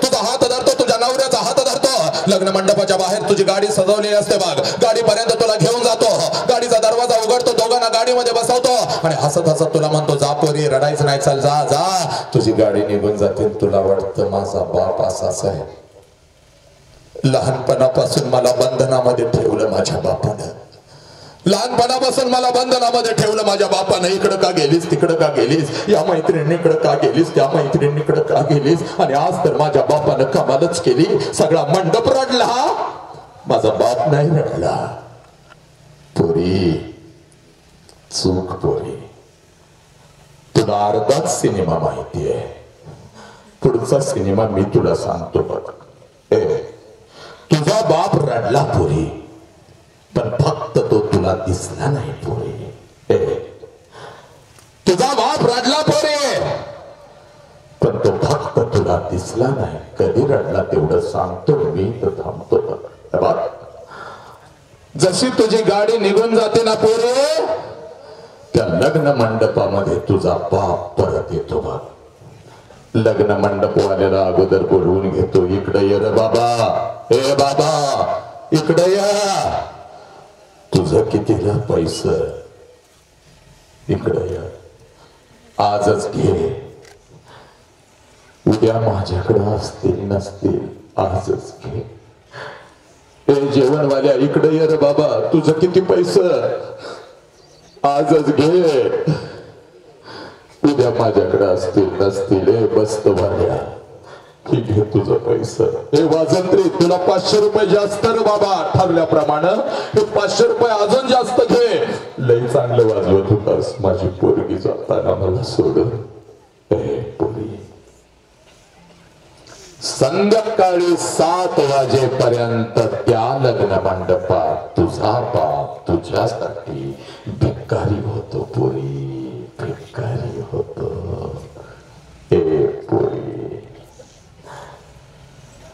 तुझा हात धरतो, तुझ्या नवऱ्याचा हात धरतो. लग्न मंडपाच्या बाहेर तुझी गाडी सजवलेली असते बघ. गाडीपर्यंत तुला घेऊन जातो, गाडीचा दरवाजा उघडतो, दोघांना गाडीमध्ये बसवतो आणि हसत हसत तुला म्हणतो जा पोरी, रडायचं नाही, चल जा जा. तुझी गाडी निघून जाते. तुला वाटतं माझा बाप असाच आहे. लहानपणापासून मला बंधनामध्ये ठेवलं माझ्या बापानं, लहानपणापासून मला बंधनामध्ये ठेवलं माझ्या बापानं. इकडं का गेलीस, तिकडं का गेलीस, या मैत्रिणीकडे का गेलीस, त्या मैत्रिणीकडे का गेलीस. आणि आज तर माझ्या बापानं कमालच केली. सगळा मंडप रडला, माझा बाप नाही रडला. पोरी चूक पोरी, तुला अर्धाच सिनेमा माहिती आहे. पुढचा सिनेमा मी तुला सांगतो बघ. तुझा बाप रडला पोरी, पण फक्त तो तुला दिसला नाही पोरी. तुझा बाप रडला पोरी, पण तो फक्त तुला दिसला नाही. कधी रडला तेवढं सांगतो मी, तर थांबतो बघ. जशी तुझी गाडी निघून जाते ना पोरी, त्या लग्न मंडपामध्ये तुझा बाप परत येतो बघ. लग्न मंडपवाल्याला अगोदर बोलवून घेतो, इकडे ये रे बाबा, ए बाबा इकडे या, तुझं कितीला पैसे, इकडे या, आजच घे, उद्या माझ्याकडे असतील नसतील, आजच घे. ए जेवणवाल्या इकडे ये रे बाबा, तुझं किती पैसे, आजच घे, उद्या माझ्याकडे असतील नसतील. बसत भाड्या, ही घे तुझं पैसे. हे वाजंत्री तुला 500 रुपये जास्त रे बाबा, ठरल्याप्रमाणे हे 500 रुपये अजून जास्त घे. लई चांगलं वाजवत होतास, माझी पोरगी जाताना मला सोडून. पोरी संध्याकाळी 7 वाजेपर्यंत त्या लग्न मंडपात तुझा बाप तुझ्यासाठी भिकारी होतो पोरी, भिकारी होतो. पोरी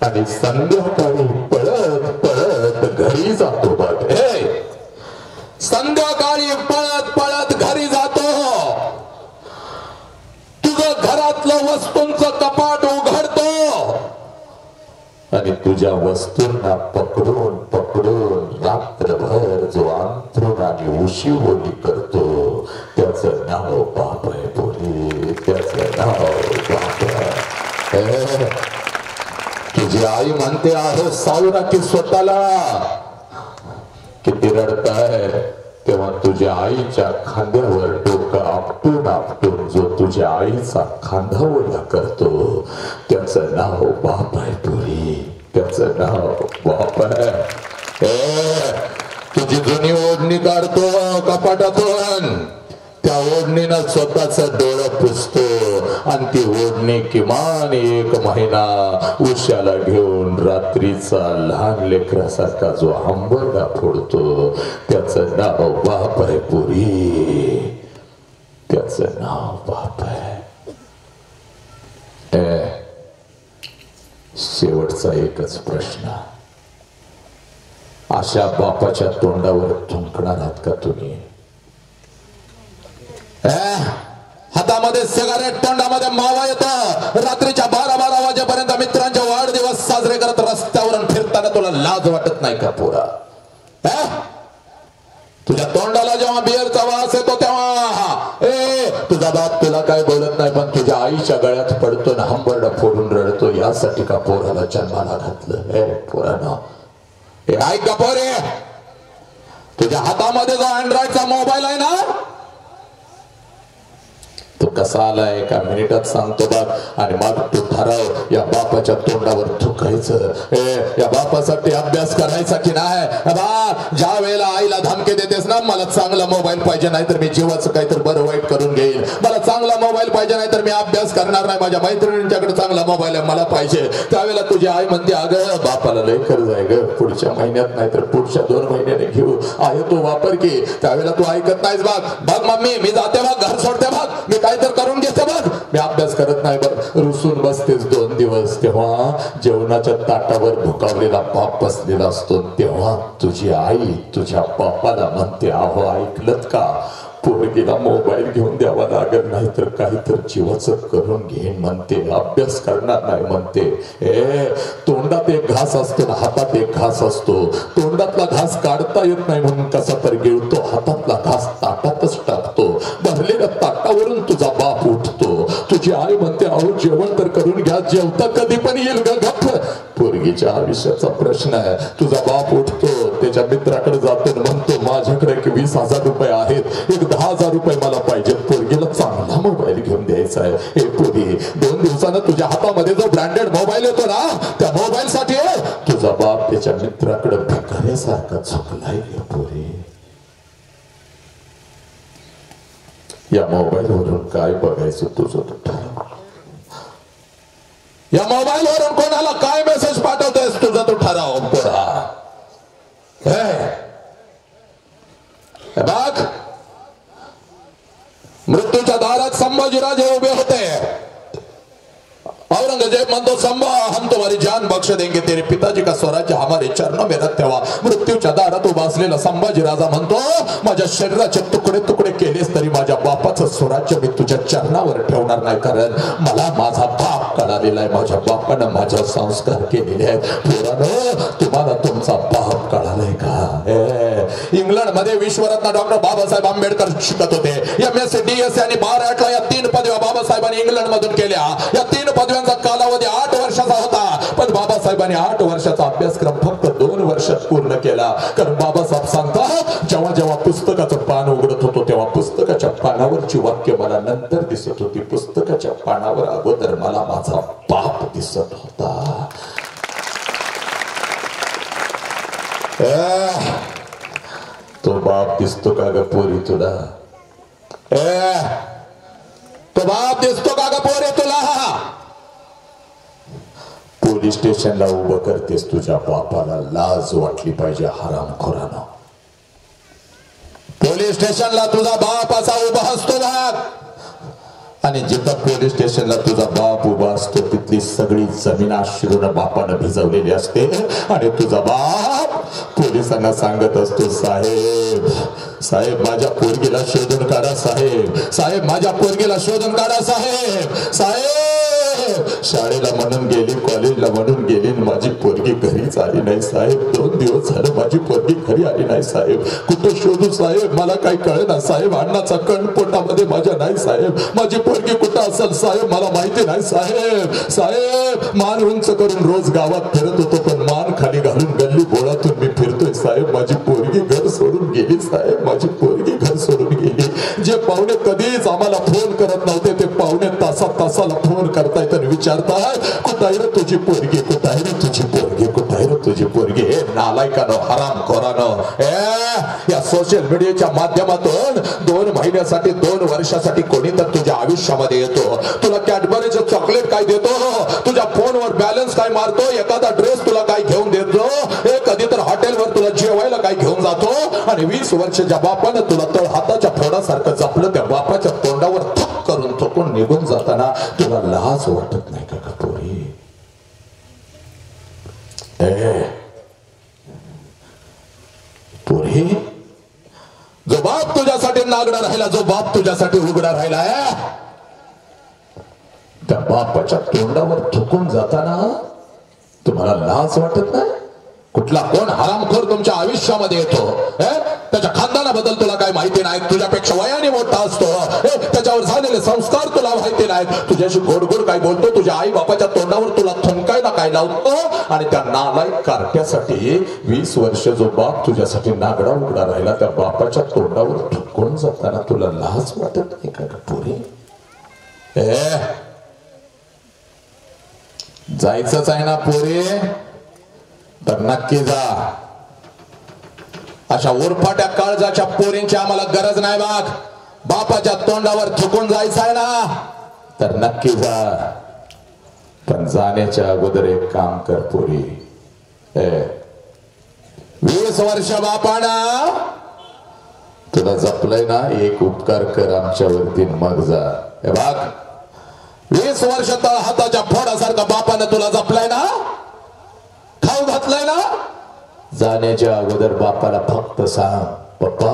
आणि संध्याकाळी पळत पळत घरी जातो बघ. संध्याकाळी पळत पळत घरी जातो. तुझं घरातलं वस्तूंचं कपाट उघडतो आणि तुझ्या वस्तूंना पकडून पकडून रात्रभर जो अंथरुणाने उशीवोली करतो, त्याचं नाव बाप आहे पोरी, त्याचं नाव बाप आहे. तुझी आई म्हणते आहे सावरा की स्वतःला, किती रडताय तेव्हा तुझ्या आईच्या खांद्यावर डोकं आपटून आपटून जो तुझ्या आईचा खांदा ओला करतो, त्याचं नाव बाप आहे पोरी, त्याचं नाव बाप आहे. तुझी जुनी ओढणी काढतो कपाटातून, त्या ओढणीनं स्वतःच डोळं पुसतो आणि ती ओढणी किमान 1 महिना उशाला घेऊन रात्रीचा लहान लेकरासारखा जो हंबरडा फोडतो, त्याचं नाव बाप आहे पोरी, त्याचं नाव बाप आहे. शेवटचा एकच प्रश्न, अशा बापाच्या तोंडावर थुंकणार आहात का तुम्ही? हातामध्ये सिगारेट, तोंडामध्ये मावा येतो, रात्रीच्या 12-12 वाजेपर्यंत मित्रांचे वाढदिवस साजरे करत रस्त्यावरून फिरताना तुला लाज वाटत नाही का पोरा? तुझ्या तोंडाला जेव्हा बिअरचा वास येतो तेव्हा तुझा बाप तुला काय बोलत नाही, पण तुझ्या आईच्या गळ्यात पडतो ना हंबरडा फोडून रडतो. यासाठी का पोराला जन्माला घातलं? पोरानं ऐक का पोरे, तुझ्या हातामध्ये जो अँड्रॉइडचा मोबाईल आहे ना, तो कसा आलाय एका मिनिटात सांगतो बघ. आणि मग तू ठराव या बापाच्या तोंडावर थुकायचं. या बापासाठी अभ्यास करायचा की नाही. ज्या वेळेला आईला धमकी देतेस ना, मला चांगला मोबाईल पाहिजे नाही तर मी जीवाचं काहीतरी बरं वाईट करून घेईल, मला चांगला मोबाईल पाहिजे नाही तर मी अभ्यास करणार नाही, माझ्या मैत्रिणींच्याकडे चांगला मोबाईल आहे मला पाहिजे, त्यावेळेला तुझी आई म्हणते अगं बापाला लय कर्ज आहे ग, पुढच्या महिन्यात नाही तर पुढच्या 2 महिन्याने घेऊ, आहे तो वापर की. त्यावेळेला तू ऐकत नाहीस. बघ मम्मी मी जाते बघ, घर सोडते बघ, मी काय तर करून घेते बघ, मी अभ्यास करत नाही बघ, रुसून बसतेस 2 दिवस. तेव्हा जेवणाच्या ताटावर भुकावलेला बाप बसलेला असतो, तेव्हा तुझी आई तुझ्या बापाला म्हणते अहो ऐकलत का, पोरगीला मोबाईल घेऊन द्यावा लागेल नाही तर काहीतरी जीवाचं करून घेईन म्हणते, अभ्यास करणार नाही म्हणते. तोंडात एक घास असतो ना, हातात एक घास असतो, तोंडातला घास काढता येत नाही म्हणून कसा तर गिळतो, हातातला घास ताटातच टाकतो. भरलेल्या ताटावरून तुझा बाप उठतो, तुझी आई म्हणते अहो जेवण तर करून घ्या, जेवता कधी पण येईल ग गप्प. पोरगीच्या आयुष्याचा प्रश्न आहे. तुझा बाप उठतो, त्याच्या मित्राकडे जातो, म्हणतो माझ्याकडे 20,000 रुपये आहेत, 10,000 रुपये मला पाहिजेत, पोरगीला चांगला मोबाईल घेऊन द्यायचा आहे. हे पोरी 2 दिवसानं तुझ्या हातामध्ये जो ब्रँडेड मोबाईल येतो ना, त्या मोबाईल साठी तुझा बाप त्याच्या मित्राकडे भिकाऱ्यासारखा झोपलाय. पोरी या मोबाईल वरून काय बघायचं तुझं तू ठरव. या मोबाईल वरून कोणाला काय मेसेज पाठवतोयस तुझं तू ठराव. बघ मृत्यूच्या दारात संभाजीराजे उभे होते. औरंगजेब म्हणतो संभा हम तुम्हारी जान बख्श देंगे, तेरे पिताजी का स्वराज्य हमारे चरणों में रख ठेवा. मृत्यूच्या दारात उभा असलेला संभाजी राजा म्हणतो माझ्या शरीराचे तुकडे तुकडे केलेस तरी माझ्या बापाचं स्वराज्य मी तुझ्या चरणावर ठेवणार नाही, कारण मला माझा बाप कळालेला आहे, माझ्या बापानं माझ्यावर संस्कार केलेले आहेत. पोरांनो तुम्हाला तुमचा बाप कळालाय का? इंग्लंड मध्ये विश्वरत्न डॉक्टर बाबासाहेब आंबेडकर शिकत होते. MSc DSc आणि बाराटला या 3 पदव्या बाबासाहेबांनी इंग्लंड मधून केल्या. या 3 पदव्यांचा कालावधी 8 वर्षाचा होता, पण बाबासाहेबांनी 8 वर्षाचा अभ्यासक्रम फक्त 2 वर्षात पूर्ण केला. कारण बाबासाहेब सांगतात जेव्हा जेव्हा पुस्तकाचं पान उघडत होतो तेव्हा पुस्तकाच्या पानावरची वाक्य मला नंतर दिसत होती, पुस्तकाच्या पानावर अगोदर मला माझा बाप दिसत होता. तो बाप दिसतो का ग पोरी तुला? तो बाप दिसतो का ग पोरी तुला? पोलीस स्टेशनला उभं करतेस तुझ्या बापाला लाज वाटली पाहिजे हरामखोरानं. पोलीस स्टेशनला तुझा बाप असा उभा असतो बघ, आणि जिथं पोलीस स्टेशनला तुझा बाप उभा असतो तिथली सगळी जमीन अश्रूनं बापानं भिजवलेली असते, आणि तुझा बाप पोलिसांना सांगत असतो साहेब साहेब माझ्या पोरगीला शोधून काढा, साहेब साहेब माझ्या पोरगीला शोधून काढा, साहेब साहेब शाळेला म्हणून गेली, कॉलेजला म्हणून गेली, माझी पोरगी घरीच आली नाही साहेब, 2 दिवस झालं माझी पोरगी घरी आली नाही साहेब, कुठं शोधू साहेब मला काही कळेना साहेब, अन्नाचा कण पोटामध्ये माझ्या नाही साहेब, माझी पोरगी कुठं असेल साहेब मला माहिती नाही साहेब. साहेब मान उंच करून रोज गावात फिरत होतो, पण मान खाली घालून गल्ली बोळातून मी फिरतोय साहेब, माझी पोरगी घर सोडून गेली साहेब, माझी पोरगी घर सोडून गेली. जे पाहुणे कधीच आम्हाला फोन करत नव्हते ते पाहुणे तासाला फोन करतायत आणि विचारताय कुठं आहे रे तुझी पोरगी, कुठं आहे रे तुझी पोरगी, कुठं आहे रे तुझी पोरगी. हे नालायकानो हरामखोरानो, या सोशल मीडियाच्या माध्यमातून 2 महिन्यासाठी 2 वर्षासाठी कोणी तर तुझ्या आयुष्यामध्ये येतो, तुला कॅडबरीचं चॉकलेट काय देतो, तुझ्या फोनवर बॅलन्स काय मारतो, एखादा ड्रेस तुला काय घेऊन देतो, कधी तर हॉटेलवर तुला जेवायला काय घेऊन जातो, आणि 20 वर्षाच्या बापानं तुला तळ हाताच्या फोडासारखं जपलं, त्या बापाच्या तोंडावर थुक करून थुकून निघून जाताना तुला लाज वाटत नाही का पोरी? पोरी जो बाप तुझ्यासाठी नागडा राहिला, जो बाप तुझ्यासाठी उघडा राहिला, त्या बापाच्या तोंडावर थुकून जाताना तुम्हाला लाज वाटत नाही? कुठला कोण हरामखोर तुमच्या आयुष्यामध्ये येतो, त्याच्या खानदानाबद्दल तुला काय माहिती नाही, तुझ्यापेक्षा वयाने मोठा असतो, त्याच्यावर झालेले संस्कार तुला माहिती नाहीत, तुझ्याशी गोड गोड काय बोलतो, तुझ्या आई बापाच्या तोंडावर तुला थुंकायला काय लावतो, आणि त्या नालायक कारट्यासाठी 20 वर्ष जो बाप तुझ्यासाठी नागडा उघडा राहिला त्या बापाच्या तोंडावर थुकून जाताना तुला लाज वाटत नाही का पोरी? जायचंच आहे ना पोरे तर नक्की जा. अशा उरफाट्या काळजाच्या पोरींची आम्हाला गरज नाही बाग. बापाच्या तोंडावर थुकून जायचं आहे ना तर नक्की जा. पण जाण्याच्या अगोदर एक काम कर पोरी. 20 वर्ष बापाना तुला जपलंय ना, एक उपकार कर आमच्यावरती मग जा. हे बघ 20 वर्ष तळ हाताच्या फोडासारखा बापानं तुला जपलाय ना, खाऊ घातलाय ना. जाण्याच्या अगोदर बापाला फक्त सांग, पप्पा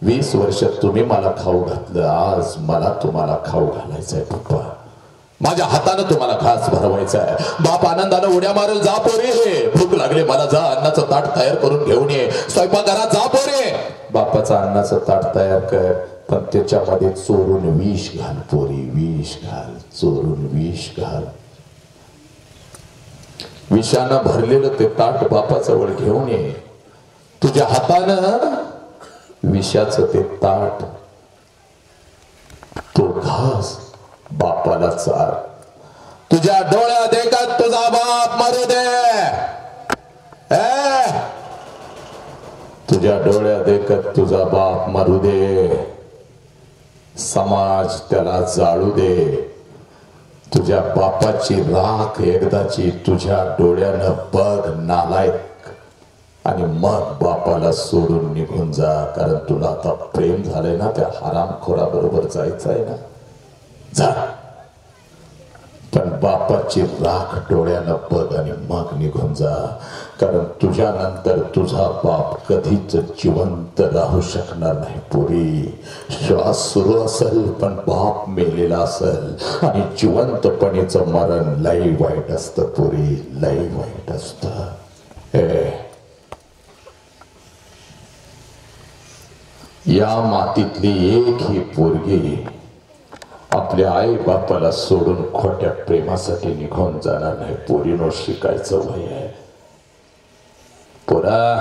20 वर्ष तुम्ही मला खाऊ घातलं, आज मला तुम्हाला खाऊ घालायचंय पप्पा. माझ्या हातानं तुम्हाला घास भरवायचा आहे. बाप आनंदानं उड्या मारेल. जा पोरे, भूक लागली मला, जा अन्नाचं ताट तयार करून घेऊन ये. स्वयंपाकघरात जा पोरे, बापाचं अन्नाचं ताट तयार कर. पण त्याच्यामध्ये चोरून विष घाल पोरी, विष घाल, चोरून विष घाल. विषानं भरलेलं ते ताट बापाजवळ घेऊन ये. तुझ्या हातानं विषाचं ते ताट, तो घास बापाला चार. तुझ्या डोळ्यात एकच तुझा बाप मरू दे. तुझ्या डोळ्यात एकच तुझा बाप मरू दे. समाज त्याला जाळू दे. तुझ्या बापाची राख एकदाची तुझ्या डोळ्यानं बघ नालायक. आणि मग बापाला सोडून निघून जा. कारण तुला आता प्रेम झालंय ना त्या हरामखोरा बरोबर जायचं आहे ना, जा. पण बापाची राख डोळ्यानं बघ आणि मग निघून जा. कारण तुझ्यानंतर तुझा बाप कधीच जिवंत राहू शकणार नाही पोरी. श्वास सुरू असेल पण बाप मेलेला असेल. आणि जिवंतपणीचं मरण लय वाईट असतं पोरी, लय वाईट असतं. या मातीतली एक ही पोरगी आपल्या आई बापाला सोडून खोट्या प्रेमासाठी निघून जाणार नाही. पोरीनो शिकायचं वय आहे. पोरा,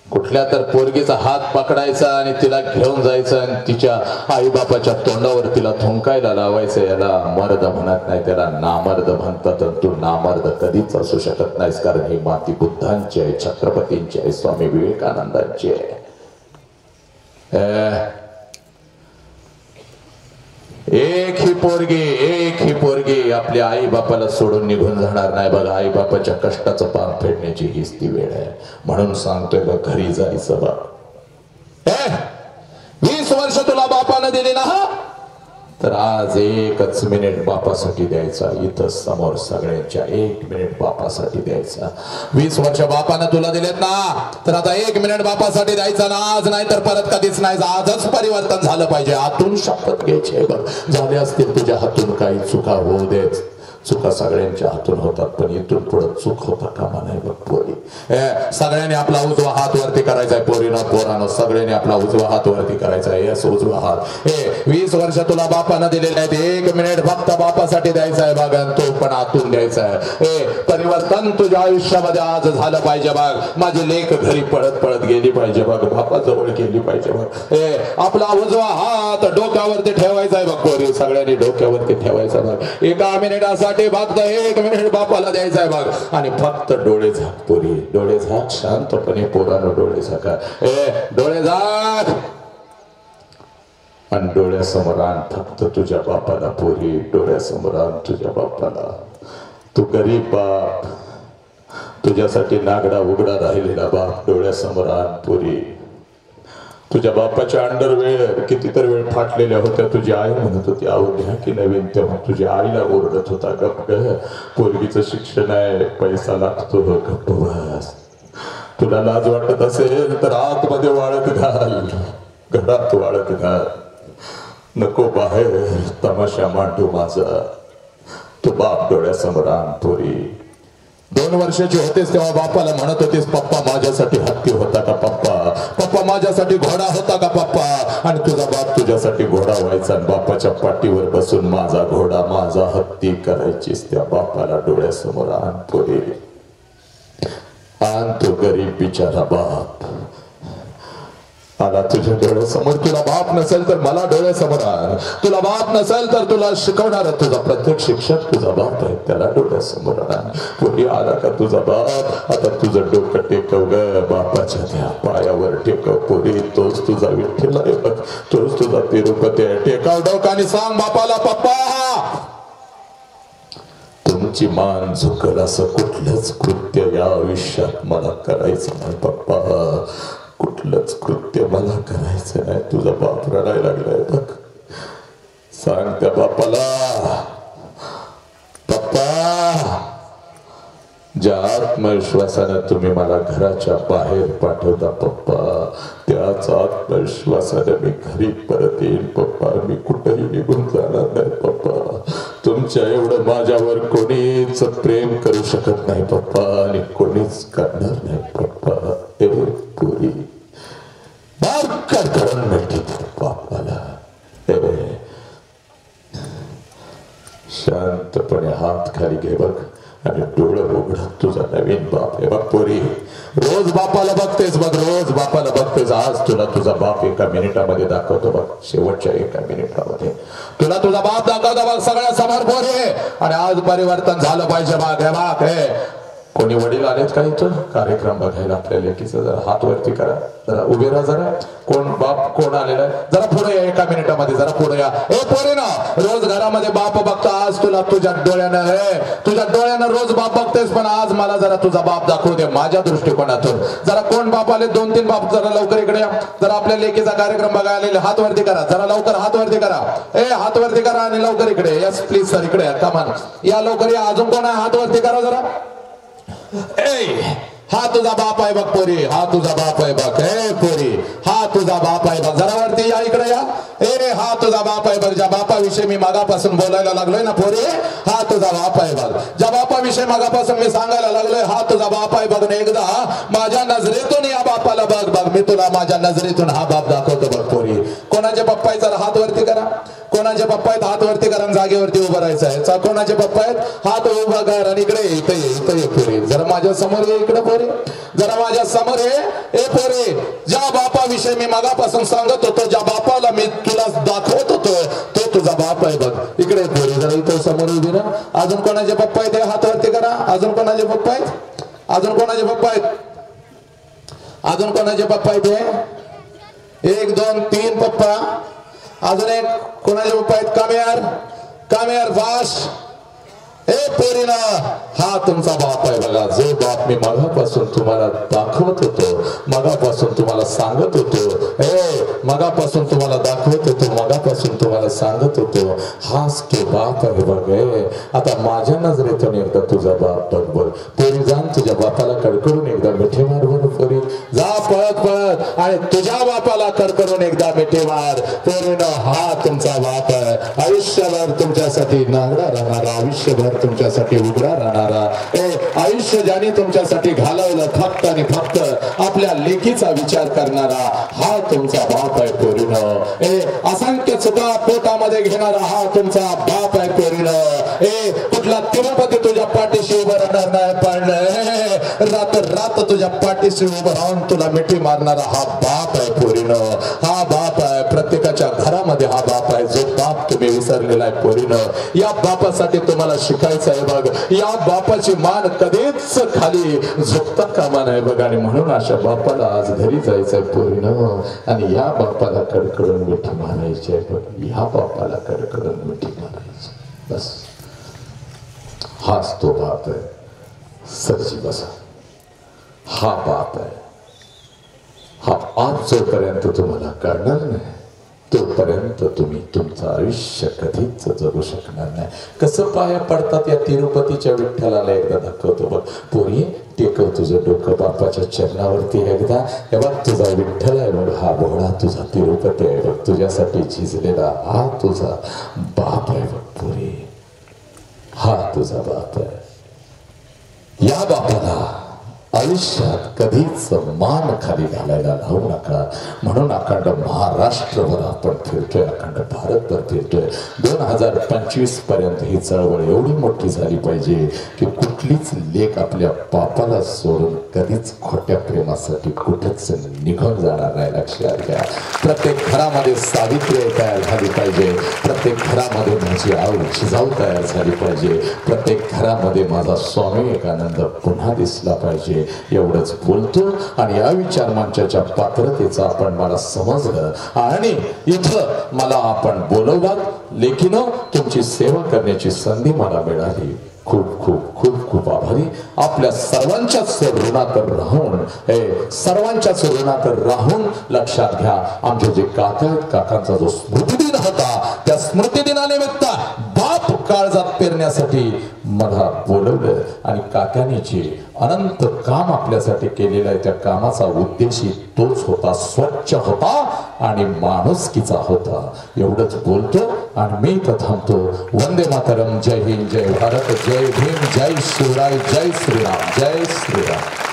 कुठल्या तर पोरगीचा हात पकडायचा आणि तिला घेऊन जायचं आणि तिच्या आई बापाच्या तोंडावर तिला थुंकायला लावायचं. याला मर्द म्हणत नाही, त्याला नामर्द म्हणतात. तू नामर्द कधीच असू शकत नाहीस. कारण ही माती बुद्धांची आहे, छत्रपतींची आहे, स्वामी विवेकानंदांची आहे. एक ही पोरगी आपल्या आई बापाला सोडून निघून जाणार नाही. बघा, आई बापाच्या कष्टाचं पान फेडण्याची हीच ती वेळ आहे. म्हणून सांगतोय बघ, घरी जायचं बघ. 20 वर्ष तुला बापानं दिली ना, तर आज एकच मिनिट बापासाठी द्यायचा. इथं समोर सगळ्यांच्या 1 मिनिट बापासाठी द्यायचा. 20 वर्ष बापानं तुला दिलेत ना, तर आता 1 मिनिट बापासाठी द्यायचा ना. आज नाही तर परत कधीच नाही. आजच परिवर्तन झालं पाहिजे. आतून शपथ घ्यायची बघ. झाले असतील तुझ्या हातून काही चुका होऊ देत. चुका सगळ्यांच्या हातून होतात, पण इथून पुढे चूक होता कामा नाही बघ पोरी. सगळ्यांनी आपला उजवा हात वरती करायचा आहे पोरीनो, पोरानो. सगळ्यांनी आपला उजवा हात वरती करायचा आहे. यस, उजवा हात. 20 वर्ष तुला बापानं दिलेले आहेत. 1 मिनिट फक्त बापासाठी द्यायचा आहे बघ. तो पण आतून द्यायचा आहे. परिवर्तन तुझ्या आयुष्यामध्ये आज झालं पाहिजे बघ. माझी लेक घरी पळत पळत गेली पाहिजे बघ, बापाजवळ गेली पाहिजे बघ. आपला उजवा हात डोक्यावरती ठेवायचा आहे बघ पोरी. सगळ्यांनी डोक्यावरती ठेवायचा बघ. 1 मिनिटासाठी फक्त 1 मिनिट बापाला द्यायचा आहे बघ. आणि फक्त डोळे झाक पोरी, डोळे झाक. शांतपणे पोरानं डोळे झाका. डोळे झाक आणि डोळ्यासमोर आण फक्त तुझ्या बापाला पोरी. डोळ्यासमोर आण तुझ्या बापाला. तू गरीब बाप, तुझ्यासाठी नागडा उघडा राहिलेला बाप डोळ्यासमोर आण पोरी. तुझ्या बापाच्या अंडरवेअर कितीतर वेळ फाटलेल्या होत्या. तुझी आई म्हणत होती आवडल्या की नवीन, तेव्हा तुझ्या आईला ओरडत होता गप्प ग, पोरगीचं शिक्षण आहे, पैसा लागतो, गप्प बस. तुला लाज वाटत असेल तर आतमध्ये वाळत घाल, घरात वाळत घाल. नको बाहेर तमाशा मांडू माझा. तू बाप डोळ्यासमोर आण पोरी. 2 वर्षाची होतेस तेव्हा बापाला म्हणत होतीस, पप्पा माझ्यासाठी हत्ती होता का पप्पा, पप्पा माझ्यासाठी घोडा होता का पप्पा. आणि तुझा बाप तुझ्यासाठी घोडा व्हायचा आणि बापाच्या पाठीवर बसून माझा घोडा माझा हत्ती करायचीस. त्या बापाला डोळ्यासमोर आण पोरी. आण तो गरीब बिचारा बाप. आला तुझ्या डोळ्यासमोर. तुला बाप नसेल तर मला डोळ्यासमोर आण. तुला बाप नसेल तर तुला शिकवणारा तुझा प्रत्येक शिक्षक तुझा बाप आहे, त्याला डोळ्यासमोर आण. पुढे आला का तुझा बाप? आता तुझं डोकं टेकव ग, बापाच्या त्या पायावर टेकव पुरी. तोच तुझा विठ्ठल आहे बघ, तोच तुझा तिरुपती आहे. टेकाव डोकं आणि सांग बापाला, पप्पा तुमची मान झुकल असं कुठलंच कृत्य या आयुष्यात मला करायचं नाही पप्पा. कुठलंच कृत्य मला करायचं नाही. तुझा बाप रडायला लागलाय बघ. सांग त्या बापाला, पप्पा ज्या आत्मविश्वासानं तुम्ही मला घराच्या बाहेर पाठवता पप्पा, त्याच आत्मविश्वासाने मी घरी परत येईल पप्पा. मी कुठेही निघून जाणार नाही पप्पा. तुमच्या एवढं माझ्यावर कोणीच प्रेम करू शकत नाही पप्पा, आणि कोणीच करणार नाही पप्पा. पुरी बारकड करून मिळते बापाला. शांतपणे हात खाली घे बघ आणि डोळं उघडत तुझा नवीन बाप आहे बघ पोरी. रोज बापाला बघतेस बघ, रोज बापाला बघतेस. आज तुला तुझा बाप एका मिनिटामध्ये दाखवतो बघ. शेवटच्या एका मिनिटामध्ये तुला तुझा बाप दाखवतो बघ सगळ्या समोर पोरी. आणि आज परिवर्तन झालं पाहिजे बघ. हे बघ, हे कोणी वडील आलेत का इथं कार्यक्रम बघायला आपल्या लेकीचं? जरा हात वरती करा, जरा उभे राहा. जरा कोण बाप कोण आलेला आहे जरा पुढे या एका मिनिटामध्ये, जरा पुढे या. ए पोरे ना, रोज घरामध्ये बाप बघता, आज तुला तुझ्या डोळ्यानं, तुझ्या डोळ्यानं रोज बाप बघतेस, पण आज मला जरा तुझा बाप दाखवू दे माझ्या दृष्टिकोनातून. जरा कोण बाप आले? 2-3 बाप जरा लवकर इकडे या. जरा आपल्या लेकीचा कार्यक्रम बघायला आलेले हात वरती करा, जरा लवकर हात वरती करा. ए हात वरती करा आणि लवकर इकडे. यस प्लीज सर, इकडे या, कमान या लवकर या. अजून कोण आहे? हात वरती करा जरा. हा तुझा बाप आहे बघ पोरी, हा तुझा बाप आहे बघ. हे पोरी, हा तुझा बाप आहे बघ. जरा वरती या, इकडे या. ए हा तुझा बाप आहे बघ. ज्या बापाविषयी मी मागापासून बोलायला लागलोय ना पोरी, हा तुझा बाप आहे बघ. ज्या बापाविषयी मागापासून मी सांगायला लागलोय, हा तुझा बाप आहे बघ. एकदा माझ्या नजरेतून या बापाला बघ बघ. मी तुला माझ्या नजरेतून हा बाप दाखवतो बघ पोरी. कोणाचे पप्पा आहेत? जरा हात वरती करा. कोणाचे पप्पा आहेत? हात वरती करा, जागेवरती उभं राहायचं आहे. कोणाचे पप्पा आहेत? हात उभा कर आणि इकडे इथे ये पोरी. जरा माझ्या समोर ये इकडे पोरी, जरा माझ्या समोर ये. ए पोरी, ज्या बापाविषयी मी मागापासून सांगत होतो, ज्या बापाला मी तुला दाखवत होतो, तो तुझा बाप आहे बघ. इकडे पोरी, जरा इथं समोर उभी ना. अजून कोणाचे पप्पा आहेत? हात वरती करा. अजून कोणाचे पप्पा आहेत? अजून कोणाचे पप्पा आहेत? अजून कोणाचे पप्पा आहेत? 1 2 3 पप्पा. अजून एक कोणाचे पप्पा आहेत? कामेर, कामेर वाश. ए पोरीना, हा तुमचा बाप आहे बघा. जो बाप मी मगापासून तुम्हाला दाखवत होतो, मगापासून तुम्हाला सांगत होतो, मगापासून तुम्हाला दाखवत होतो, मगापासून तुम्हाला सांगत होतो, हाच तो बाप आहे बघ. आता माझ्या नजरेतून एकदा तुझा बाप बघ बघ पोरी. जाण तुझ्या बापाला कडकडून एकदा मिठी मार बघ पोरी. जा पळत पळत आणि तुझ्या बापाला कडकडून एकदा मिठी मार पोरीनं. हा तुमचा बाप आहे. आयुष्यभर तुमच्यासाठी नांगडा राहणारा, आयुष्यभर तुमच्यासाठी उघडा राहणारा, आयुष्य ज्याने तुमच्यासाठी घालवलं फक्त आणि फक्त आपल्या लेकीचा विचार करणारा, हा तुमचा बाप आहे पोरीनं. असंख्य चुका पोटामध्ये घेणारा हा तुमचा बाप आहे पोरीनं. कुठला तिरुपती तुझ्या पाठीशी उभं राहणार नाही, पण रात रात तुझ्या पाठीशी उभं राहून तुला मिठी मारणारा हा बाप आहे पोरीनं. हा बाप आहे. प्रत्येकाच्या घरामध्ये हा बाप आहे. जो बाप तुम्ही विसरलेला आहे पोरीनं. या बापासाठी तुम्हाला शिकायचं आहे बघ. या बापाची मान कधीच खाली झुकता कामा नाही बघ. आणि म्हणून अशा बापाला आज घरी जायचंय पोरीनं, आणि या बापाला कडकडून मिठी मारायची आहे बघ. या बापाला कडकडून मिठी मारायची. बस हाच तो बाप आहे. सरजी बसा. हा बाप आहे. हा आज जोपर्यंत तुम्हाला कळणार नाही, तोपर्यंत तुम्ही तुमचं आयुष्य कधीच जगू शकणार नाही. कसं पाया पडतात या तिरुपतीच्या विठ्ठलाला एकदा दाखवतो बघ पोरी. टेकव तुझं डोकं बापाच्या चरणावरती एकदा. हे बघ तुझा विठ्ठल आहे बघ. हा भोळा तुझा तिरुपती आहे बघ. तुझ्यासाठी झिजलेला हा तुझा बाप आहे बघ पोरी. हा तुझा बाप आहे. या बापाला आयुष्यात कधीच मान खाली घालायला लावू नका. म्हणून अखंड महाराष्ट्रभर आपण फिरतोय, अखंड भारतभर फिरतोय. 2025 पर्यंत ही चळवळ एवढी मोठी झाली पाहिजे की कुठलीच लेक आपल्या बापाला सोडून कधीच खोट्या प्रेमासाठी कुठेच निघून जाणार नाही. लक्षात घ्या. प्रत्येक घरामध्ये सावित्री तयार झाली पाहिजे. प्रत्येक घरामध्ये माझी आऊ जिजाऊ तयार झाली पाहिजे. प्रत्येक घरामध्ये माझा स्वामी विवेकानंद पुन्हा दिसला पाहिजे. एवढंच बोलतो आणि या विचार मंचाच्या पात्रतेचा आपण मला समजलं आणि इथं मला आपण बोलवलात. लेखीनो, तुमची सेवा करण्याची संधी मला मिळाली. खूप खूप खूप खूप आभारी. आपल्या सर्वांच्याच ऋणात राहून लक्षात घ्या, आमचे जे काका आहेत, काकांचा जो स्मृतिदिन होता, त्या स्मृतिदिनानिमित्त बाप काळजात पेरण्यासाठी मला बोलवलं आणि काकाने जे अनंत काम आपल्यासाठी केलेलं आहे त्या कामाचा उद्देशी तोच होता, स्वच्छ होता आणि माणुसकीचा होता. एवढंच बोलतो आणि मी इथं थांबतो. वंदे मातरम. जय हिंद, जय भारत, जय भीम, जय शिवराय, जय श्रीराम, जय श्रीराम.